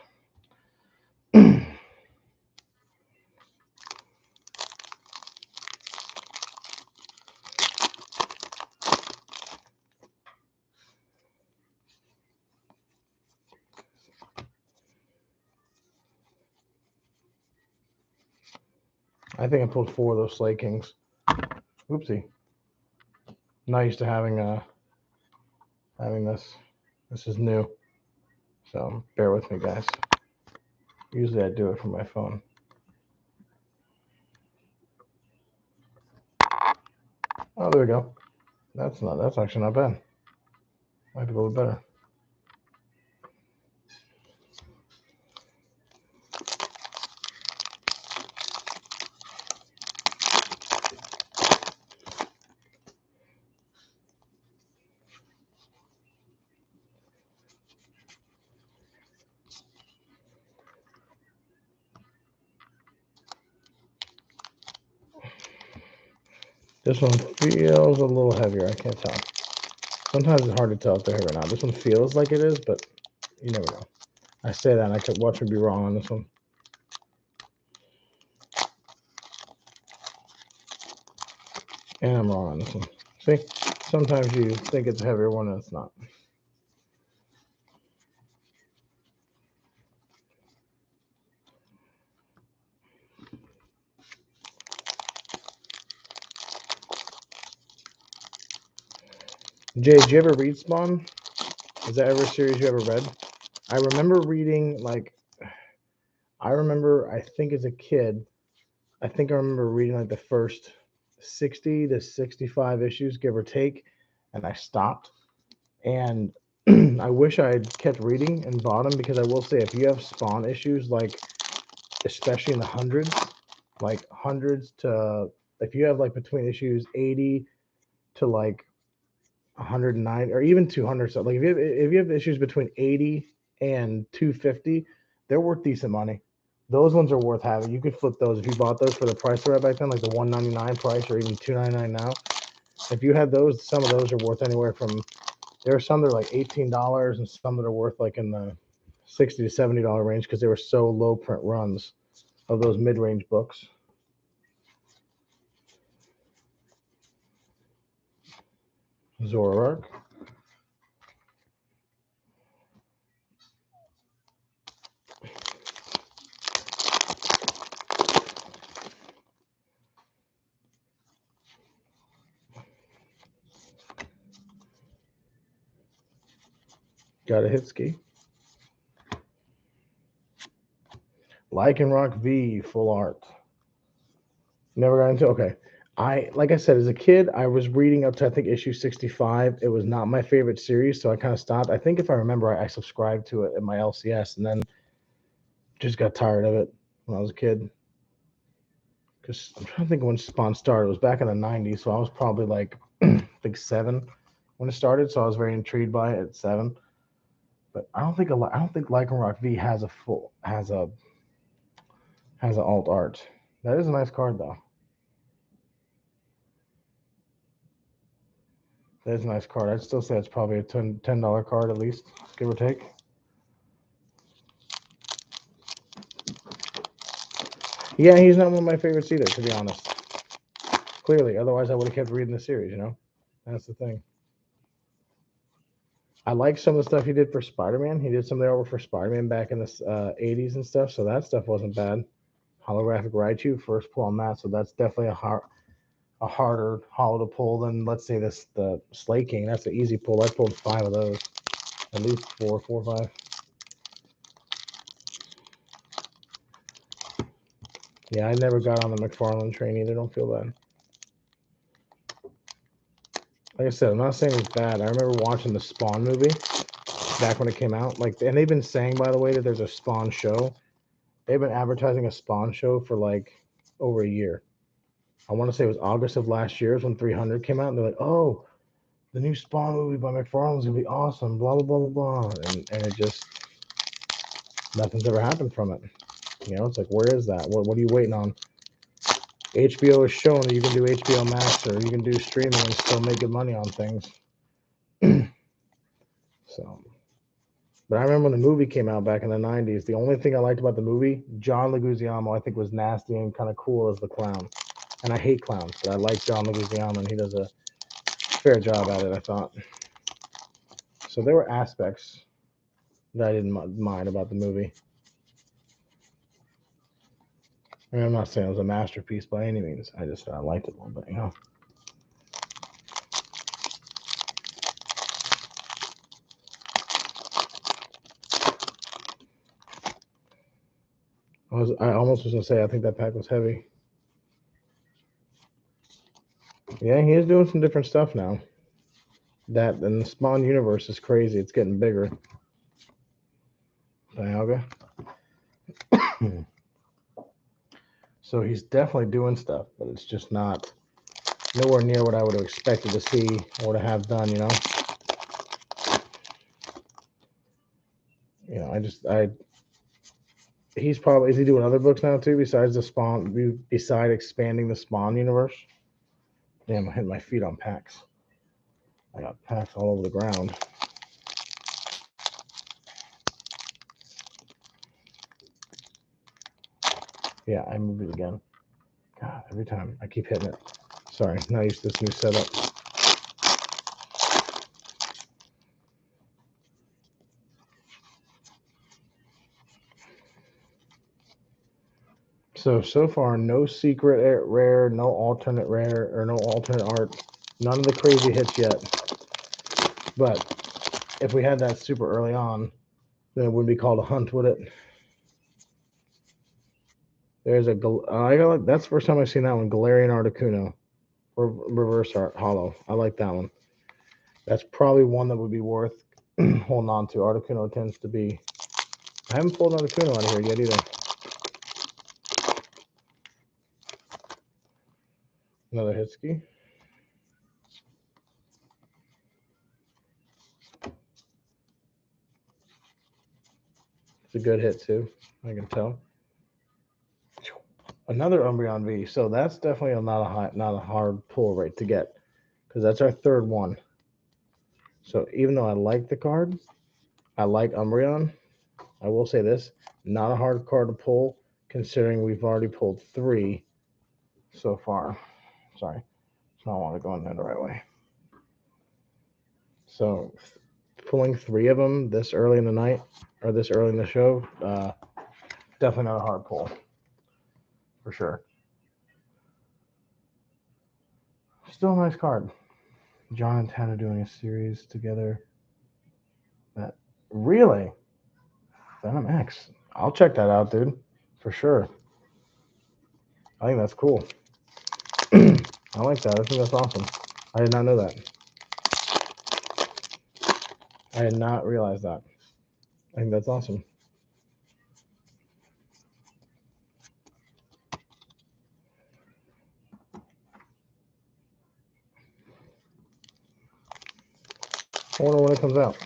I think I pulled 4 of those Slay Kings. Oopsie. Not used to having this. This is new. So bear with me, guys. Usually I do it from my phone. Oh, there we go. That's actually not bad. Might be a little better. This one feels a little heavier. I can't tell. Sometimes it's hard to tell if they're heavy or not. This one feels like it is, but you never know. I say that and I could watch me be wrong on this one. And I'm wrong on this one. See? Sometimes you think it's a heavier one and it's not. Jay, did you ever read Spawn? Is that ever a series you ever read? I remember reading, I think as a kid, I remember reading like the first 60 to 65 issues, give or take, and I stopped. And I wish I had kept reading and bought them, because I will say, if you have Spawn issues, like especially in the hundreds, like hundreds to, if you have like between issues 80 to like 109 or even 200, so like if you have issues between 80 and 250, they're worth decent money. Those ones are worth having. You could flip those if you bought those for the price they were back then, like the 199 price or even 299 now. If you had those, some of those are worth anywhere from, there are some that are like $18 and some that are worth like in the $60 to $70 range, because they were so low print runs of those mid-range books. Zoroark. Got a Hitski. Lycanroc V, full art. Never got into, okay. Like I said, as a kid, I was reading up to, I think, issue 65. It was not my favorite series, so I kind of stopped. I think if I remember, I subscribed to it in my LCS and then just got tired of it when I was a kid. Because I'm trying to think when Spawn started. It was back in the 90s, so I was probably like, I think 7 when it started, so I was very intrigued by it at 7. But I don't think Lycanroc V has an alt art. That is a nice card though. That is a nice card. I'd still say it's probably a $10 card at least, give or take. Yeah, he's not one of my favorites either, to be honest. Clearly, otherwise I would have kept reading the series, you know? That's the thing. I like some of the stuff he did for Spider-Man. He did some of the artwork for Spider-Man back in the 80s and stuff, so that stuff wasn't bad. Holographic Raichu, first pull on that, so that's definitely a harder holo to pull than, let's say, the Slay King. That's an easy pull. I pulled 5 of those. At least 4 or 5. Yeah, I never got on the McFarlane train either. Don't feel bad. Like I said, I'm not saying it's bad. I remember watching the Spawn movie back when it came out. And they've been saying, by the way, that there's a Spawn show. They've been advertising a Spawn show for like over a year. I want to say it was August of last year when 300 came out, and they're like, "Oh, the new Spawn movie by McFarlane's gonna be awesome." Blah blah blah blah blah, and it just, nothing's ever happened from it. You know, it's like, where is that? What are you waiting on? HBO has shown that you can do HBO Max or you can do streaming and still make good money on things. So, but I remember when the movie came out back in the 90s, the only thing I liked about the movie, John Leguizamo, I think, was nasty and kind of cool as the clown. And I hate clowns, but I like John Leguizamo, and he does a fair job at it, I thought. So there were aspects that I didn't mind about the movie. I mean, I'm not saying it was a masterpiece by any means. I liked it a little bit, you know. I almost was gonna say I think that pack was heavy. Yeah, he is doing some different stuff now. That and the Spawn universe is crazy. It's getting bigger. Dialga. So he's definitely doing stuff, but it's just not nowhere near what I would have expected to see or to have done, you know. You know, he's probably, is he doing other books now too besides the Spawn, beside expanding the Spawn universe? Damn, I hit my feet on packs. I got packs all over the ground. Yeah, I moved it again. God, every time I keep hitting it. Sorry, not used to this new setup. So far, no secret rare, no alternate rare, or no alternate art. None of the crazy hits yet. But if we had that super early on, then it wouldn't be called a hunt, would it? There's that's the first time I've seen that one. Galarian Articuno, or reverse art hollow. I like that one. That's probably one that would be worth holding on to. Articuno tends to be. I haven't pulled Articuno out of here yet either. Another Hitski. It's a good hit too. I can tell. Another Umbreon V. So that's definitely not a hard pull rate to get, because that's our third one. So even though I like the card, I like Umbreon. I will say this: not a hard card to pull, considering we've already pulled 3 so far. Sorry, I don't want to go in there the right way. So pulling 3 of them this early in the night or this early in the show, definitely not a hard pull, for sure. Still a nice card. John and Tanner doing a series together. That really Venom X. I'll check that out, dude, for sure. I think that's cool. I like that. I think that's awesome. I did not know that. I did not realize that. I think that's awesome. I wonder when it comes out.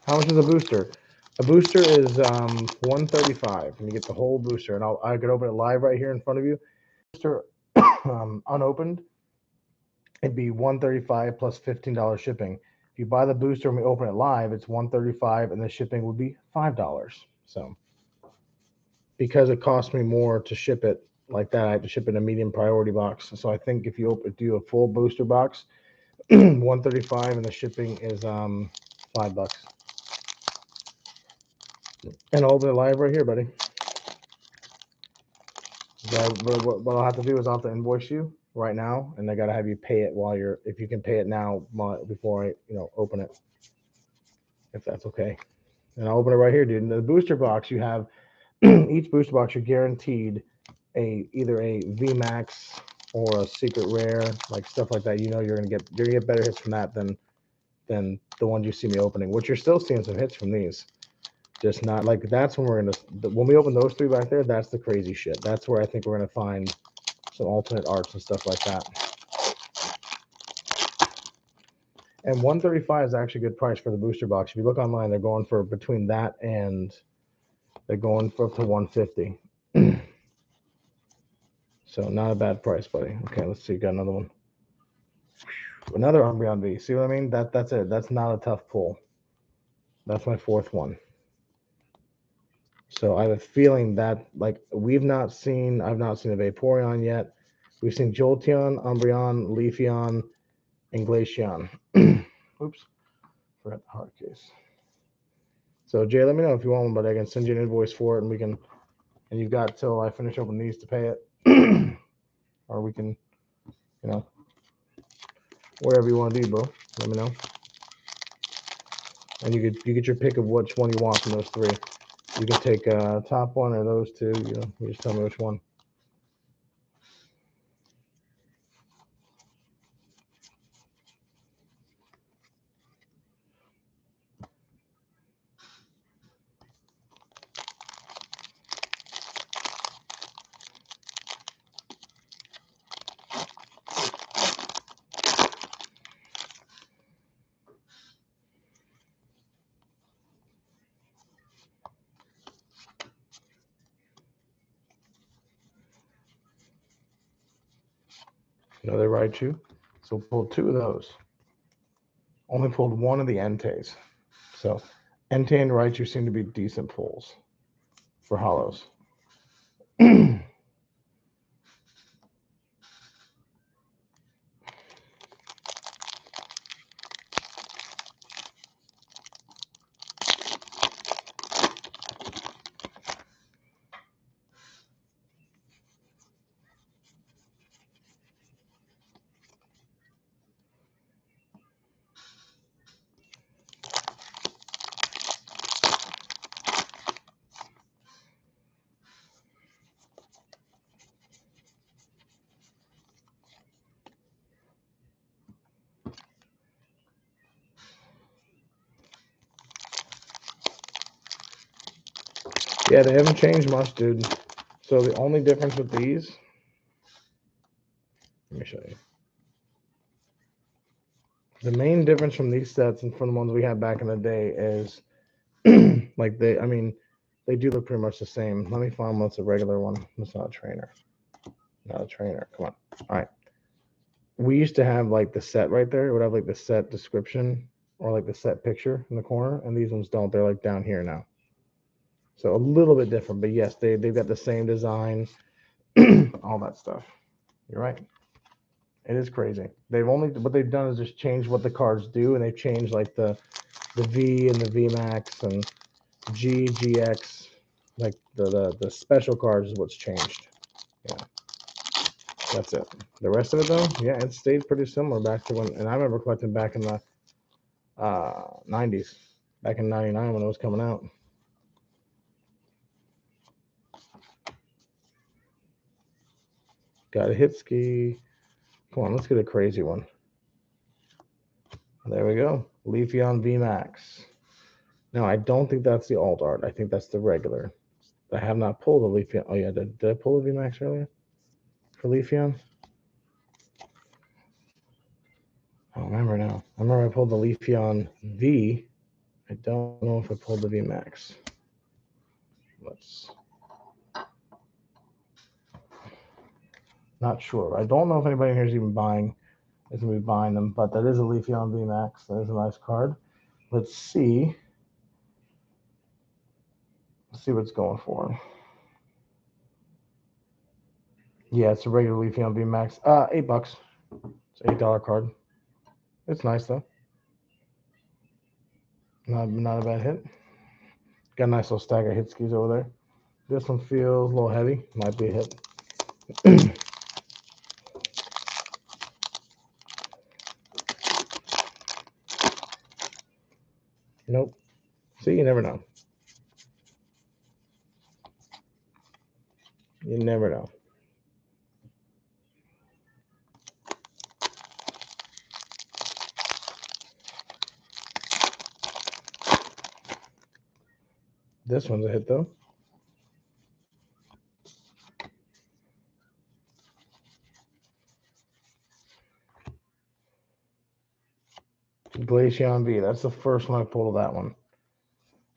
How much is a booster? A booster is $135, and you get the whole booster. And I could open it live right here in front of you. Booster unopened, it'd be $135 plus $15 shipping. If you buy the booster and we open it live, it's $135, and the shipping would be $5. So because it costs me more to ship it like that, I have to ship it in a medium priority box. So I think if you do a full booster box, $135, and the shipping is $5. And I'll open it live right here, buddy. What I'll have to do is I'll have to invoice you right now, and I gotta have you pay it if you can pay it now before I open it, if that's okay. And I'll open it right here, dude. In the booster box, you have each booster box, you're guaranteed either a V-Max or a secret rare, like stuff like that. You're gonna get better hits from that than the ones you see me opening, which you're still seeing some hits from these. Just not like that's when when we open those 3 back there, that's the crazy shit. That's where I think we're gonna find some alternate arts and stuff like that. And $135 is actually a good price for the booster box. If you look online, they're going for between that and they're going for up to $150. So not a bad price, buddy. Okay, let's see. Got another one. Another Umbreon V. See what I mean? That's it. That's not a tough pull. That's my 4th one. So I have a feeling that I've not seen a Vaporeon yet. We've seen Jolteon, Umbreon, Leafeon, and Glaceon. Oops, forgot the hard case. So Jay, let me know if you want one, but I can send you an invoice for it, and we can and you've got till I finish opening these to pay it. Or we can, you know, wherever you want to be, bro. Let me know. And you get your pick of which one you want from those three. You can take top one or those two. You know, you just tell me which one. Another Raichu. So pulled two of those. Only pulled one of the Entei. So Entei and Raichu seem to be decent pulls for hollows. Yeah, they haven't changed much, dude. So the only difference with these, let me show you. The main difference from these sets and from the ones we had back in the day is, like they do look pretty much the same. Let me find what's a regular one. It's not a trainer. Not a trainer. Come on. All right. We used to have like the set right there. It would have like the set description or like the set picture in the corner, and these ones don't. They're like down here now. So a little bit different, but yes, they've got the same design, all that stuff. You're right. It is crazy. What they've done is just change what the cards do, and they've changed like the V and the V-Max and G, GX, like the special cards is what's changed. Yeah, that's it. The rest of it though, yeah, it stayed pretty similar back to when. And I remember collecting back in the 90s, back in '99 when it was coming out. Got a hit ski. Come on, let's get a crazy one. There we go. Leafeon V-Max. Now, I don't think that's the alt art. I think that's the regular. I have not pulled the Leafeon. Oh, yeah. Did I pull the V-Max earlier for Leafeon? I don't remember now. I remember I pulled the Leafeon V. I don't know if I pulled the V-Max. Not sure. I don't know if anybody here is even going to be buying them, but that is a Leafeon V-Max. That is a nice card. Let's see. Let's see what's going for. Yeah, it's a regular Leafeon V-Max. $8. It's an $8 card. It's nice though. Not a bad hit. Got a nice little stack of hit skis over there. This one feels a little heavy. Might be a hit. Nope. See, you never know. You never know. This one's a hit though. Glaceon V. That's the first one I pulled of that one.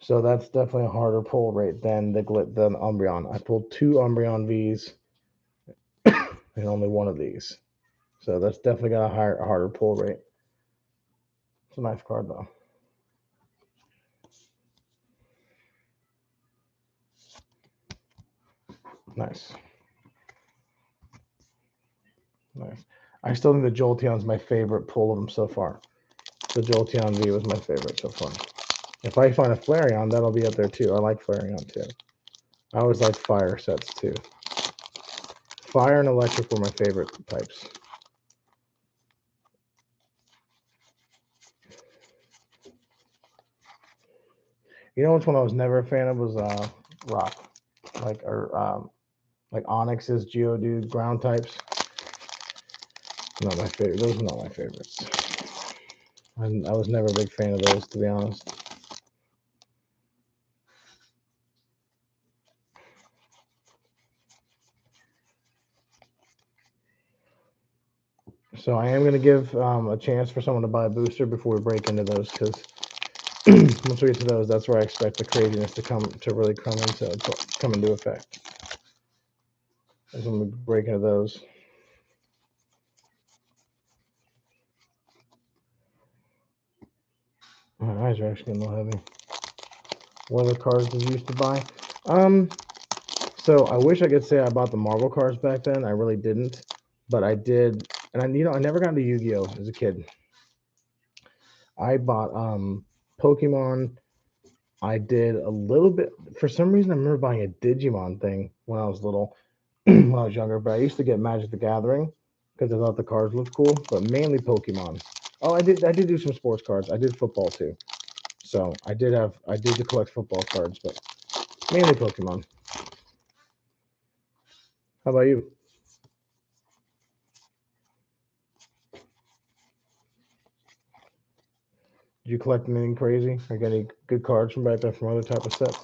So that's definitely a harder pull rate than Umbreon. I pulled two Umbreon Vs and only one of these. So that's definitely got a harder pull rate. It's a nice card though. Nice. Nice. I still think the Jolteon's my favorite pull of them so far. The Jolteon V was my favorite so far. If I find a Flareon, that'll be up there too. I like Flareon too. I always liked fire sets too. Fire and electric were my favorite types. You know which one I was never a fan of was rock, like Onyx's Geodude ground types. Not my favorite. Those are not my favorites. I was never a big fan of those, to be honest. So I am going to give a chance for someone to buy a booster before we break into those, because once we get to those, that's where I expect the craziness to really come into effect. As when we break into those. My eyes are actually getting a little heavy. What other cards did you used to buy? So I wish I could say I bought the Marvel cards back then. I really didn't, but I did, and I never got into Yu-Gi-Oh as a kid. I bought Pokemon. I did a little bit. For some reason, I remember buying a Digimon thing when I was little, when I was younger. But I used to get Magic the Gathering because I thought the cards looked cool. But mainly Pokemon. Oh, I did do some sports cards. I did football too. So I did collect football cards, but mainly Pokemon. How about you? Did you collect anything crazy? Or get any good cards from back there from other type of sets?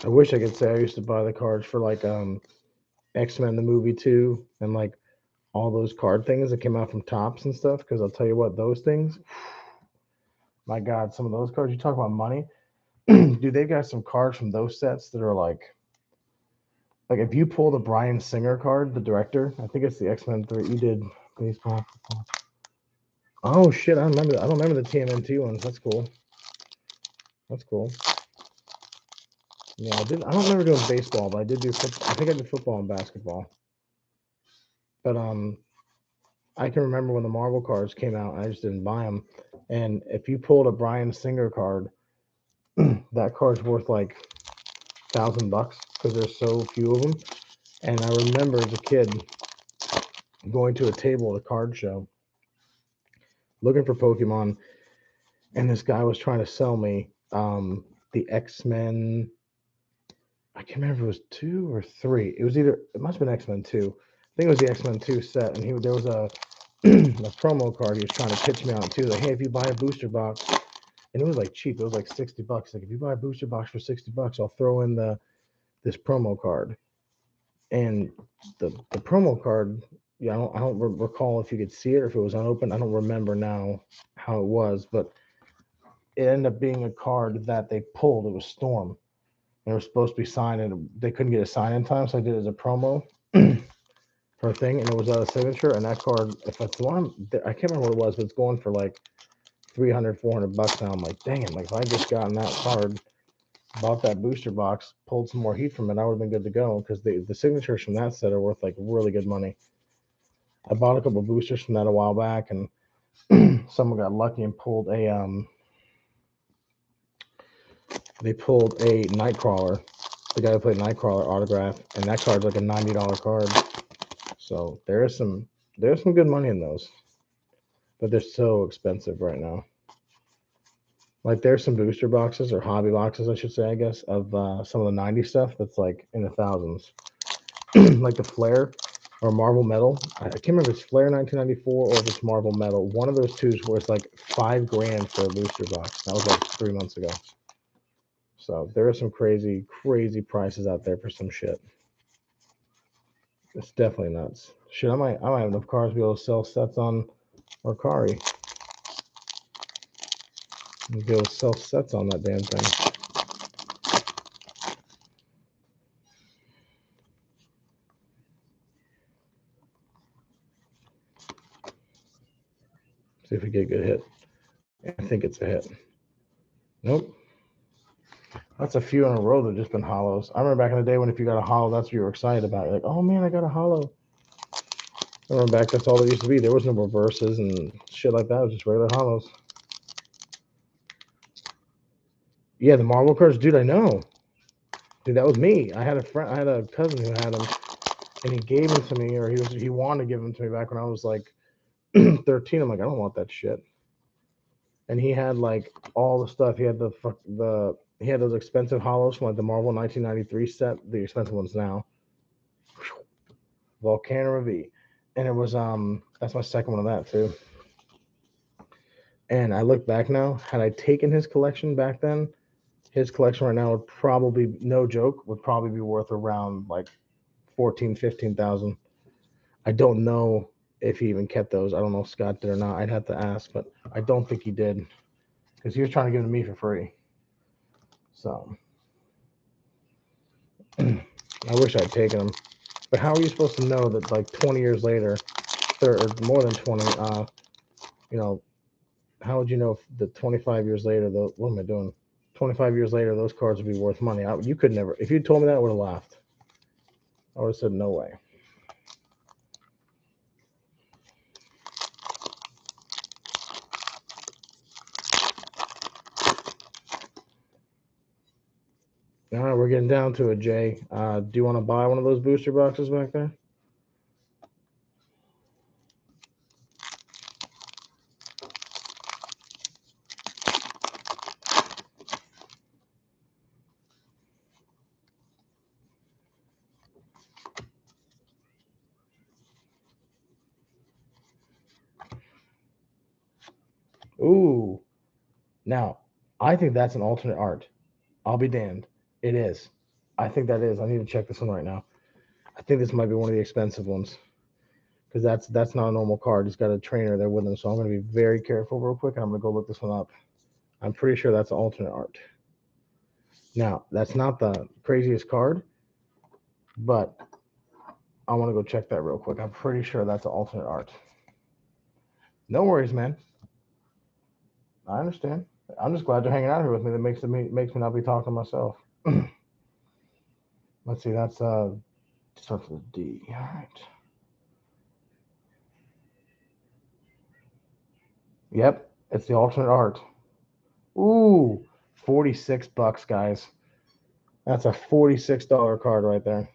I wish I could say I used to buy the cards for like X-Men the movie too, and like all those card things that came out from Tops and stuff. Because I'll tell you what, those things, my God, some of those cards. You talk about money, dude. They've got some cards from those sets that are like if you pull the Bryan Singer card, the director, I think it's the X-Men 3. You did baseball. Oh shit, I remember that. I don't remember the TMNT ones. That's cool. That's cool. Yeah, I did. I don't remember doing baseball, but I did do football. I think I did football and basketball. But I can remember when the Marvel cards came out, and I just didn't buy them. And if you pulled a Bryan Singer card, that card's worth like $1,000 because there's so few of them. And I remember as a kid going to a table at a card show, looking for Pokemon, and this guy was trying to sell me the X-Men. I can't remember if it was 2 or 3. It must have been X-Men 2. I think it was the X-Men 2 set, and there was a promo card he was trying to pitch me on too. Like, hey, if you buy a booster box, and it was like cheap, it was like $60. Like, if you buy a booster box for $60, I'll throw in this promo card. And the promo card, yeah, I don't recall if you could see it or if it was unopened. I don't remember now how it was, but it ended up being a card that they pulled. It was Storm. And it was supposed to be signed, and they couldn't get it signed in time, so I did it as a promo for a thing, and it was a signature. And that card, if it's the one, I can't remember what it was, but it's going for like $300-$400 now. I'm like, dang it! Like, if I just gotten that card, bought that booster box, pulled some more heat from it, I would have been good to go, because the signatures from that set are worth like really good money. I bought a couple boosters from that a while back, and someone got lucky and pulled they pulled a Nightcrawler. The guy who played Nightcrawler autograph, and that card's like a $90 card. So there's some good money in those, but they're so expensive right now. Like, there's some booster boxes, or hobby boxes, I should say, I guess, of some of the '90s stuff that's like in the thousands. Like the Flare or Marvel Metal. I can't remember if it's Flare 1994 or if it's Marvel Metal. One of those two is worth like $5,000 for a booster box. That was like 3 months ago. So there are some crazy, crazy prices out there for some shit. It's definitely nuts. Shit, I might have enough cards to be able to sell sets on Mercari. Be able to sell sets on that damn thing. See if we get a good hit. I think it's a hit. Nope. That's a few in a row that have just been hollows. I remember back in the day when if you got a hollow, that's what you were excited about. You're like, oh man, I got a hollow. I remember back, that's all there used to be. There was no reverses and shit like that. It was just regular hollows. Yeah, the Marvel cards, dude, I know. Dude, that was me. I had a friend, I had a cousin who had them, and he gave them to me, or he wanted to give them to me back when I was like 13. I'm like, I don't want that shit. And he had like all the stuff. He had he had those expensive hollows from like the Marvel 1993 set, the expensive ones now. Volcano V. And it was that's my second one of that too. And I look back now, had I taken his collection back then, his collection right now would probably, no joke, would probably be worth around like 14, 15,000. I don't know if he even kept those. I don't know if Scott did or not. I'd have to ask, but I don't think he did because he was trying to give them to me for free. So I wish I'd taken them. But how are you supposed to know that like 20 years later, or more than 20, you know, how would you know if the 25 years later, what am I doing? 25 years later, those cards would be worth money. You could never, if you told me that, I would have laughed. I would have said, no way. All right, we're getting down to it, Jay. Do you want to buy one of those booster boxes back there? Ooh. Now, I think that's an alternate art. I'll be damned. It is. I think that is. I need to check this one right now. I think this might be one of the expensive ones because that's not a normal card. He's got a trainer there with him, so I'm going to be very careful real quick, and I'm going to go look this one up. I'm pretty sure that's alternate art. Now, that's not the craziest card, but I want to go check that real quick. I'm pretty sure that's an alternate art. No worries, man. I understand. I'm just glad you're hanging out here with me. That makes me not be talking to myself. Let's see. That's starts with a D. All right. Yep, it's the alternate art. Ooh, $46, guys. That's a $46 card right there.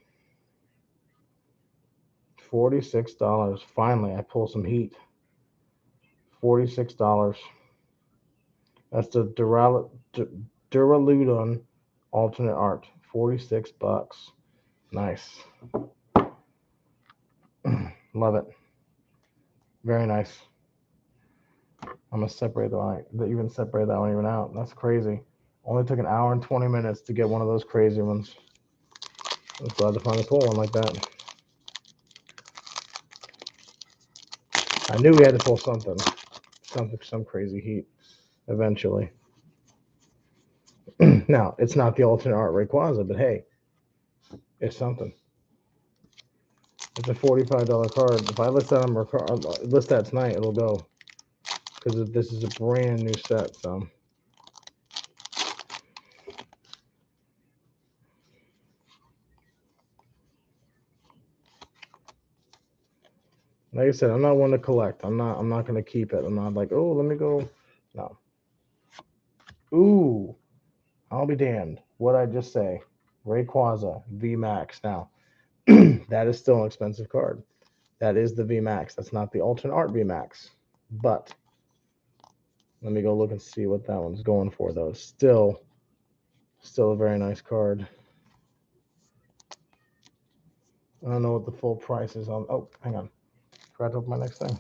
$46. Finally, I pull some heat. $46. That's the Duraludon alternate art. $46. Nice. Love it. Very nice. I'm gonna separate that one even out. That's crazy. Only took an hour and 20 minutes to get one of those crazy ones. I was glad to finally pull one like that. I knew we had to pull some crazy heat eventually. Now, it's not the alternate art Rayquaza, but hey, it's something. It's a $45 card. If I list that tonight, it'll go. Because this is a brand new set, so. Like I said, I'm not one to collect. I'm not gonna keep it. I'm not like, oh, let me go. No. Ooh, I'll be damned. What'd I just say? Rayquaza V-Max. Now, that is still an expensive card. That is the V-Max. That's not the alternate art V-Max. But let me go look and see what that one's going for, though. Still a very nice card. I don't know what the full price is on. Oh, hang on. Forgot to open my next thing.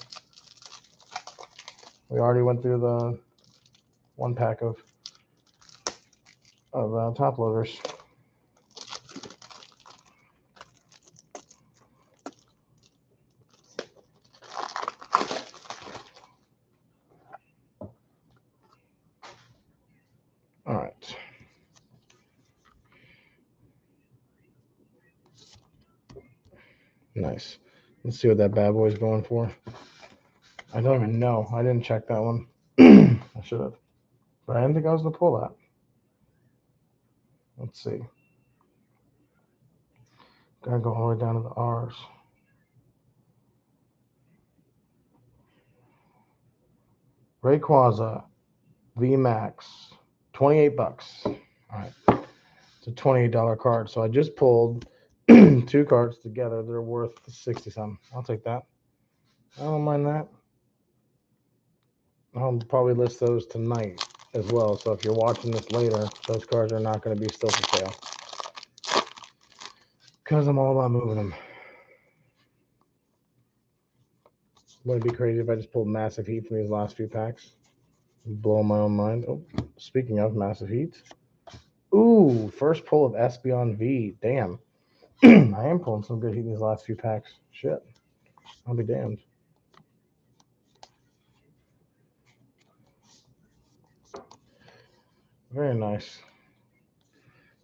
We already went through the one pack of top loaders. All right. Nice. Let's see what that bad boy's going for. I don't even know. I didn't check that one. I should have. But I didn't think I was going to pull that. Let's see. Gotta go all the way down to the R's. Rayquaza V-Max, 28 bucks. All right. It's a $28 card. So I just pulled two cards together. They're worth 60 something. I'll take that. I don't mind that. I'll probably list those tonight as well. So if you're watching this later, those cards are not going to be still for sale. Because I'm all about moving them. Wouldn't it be crazy if I just pulled massive heat from these last few packs? Blow my own mind. Oh, speaking of massive heat. Ooh, first pull of Espeon V. Damn. I am pulling some good heat in these last few packs. Shit. I'll be damned. Very nice.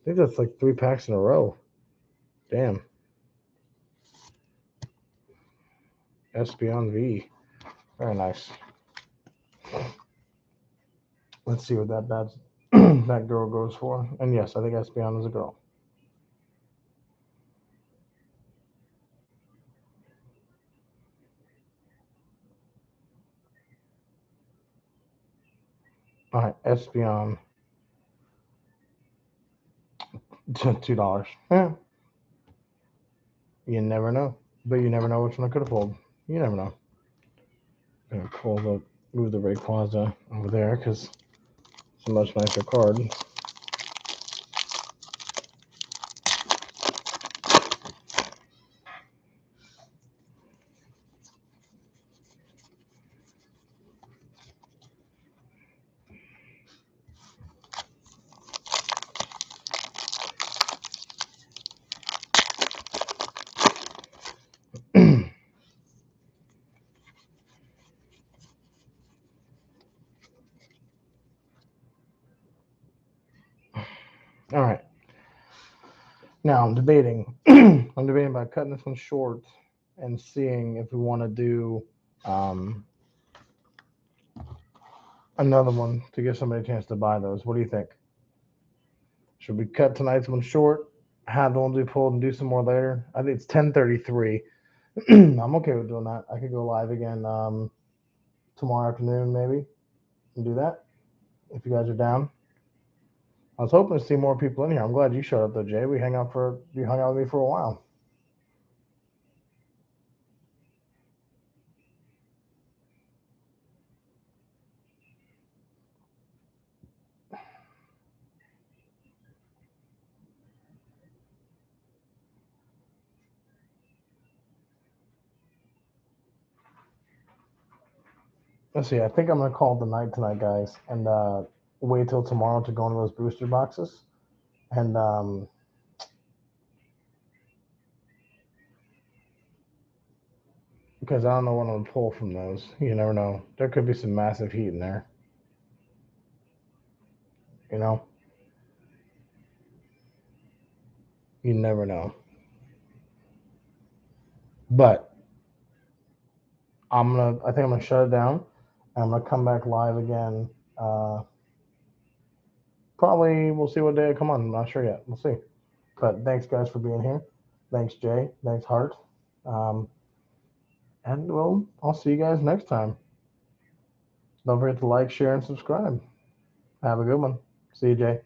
I think that's like 3 packs in a row. Damn. Espeon V. Very nice. Let's see what that girl goes for. And yes, I think Espeon is a girl. All right, Espeon. $2. Yeah. You never know. But you never know which one I could have pulled. You never know. I'm going to move the Rayquaza over there because it's a much nicer card. All right. Now I'm debating. I'm debating about cutting this one short and seeing if we want to do another one to give somebody a chance to buy those. What do you think? Should we cut tonight's one short, have the ones we pulled, and do some more later? I think it's 10:33. I'm okay with doing that. I could go live again tomorrow afternoon, maybe, and do that if you guys are down. I was hoping to see more people in here. I'm glad you showed up though, Jay. You hung out with me for a while. Let's see. I think I'm gonna call it the night tonight, guys, and wait till tomorrow to go into those booster boxes. And because I don't know what I'm gonna pull from those. You never know. There could be some massive heat in there. You know, you never know. But I think I'm gonna shut it down. And I'm gonna come back live again. Probably we'll see what day I come on. I'm not sure yet. We'll see. But thanks guys for being here. Thanks Jay. Thanks Hart. Um, and I'll see you guys next time. Don't forget to like, share, and subscribe. Have a good one. See you, Jay.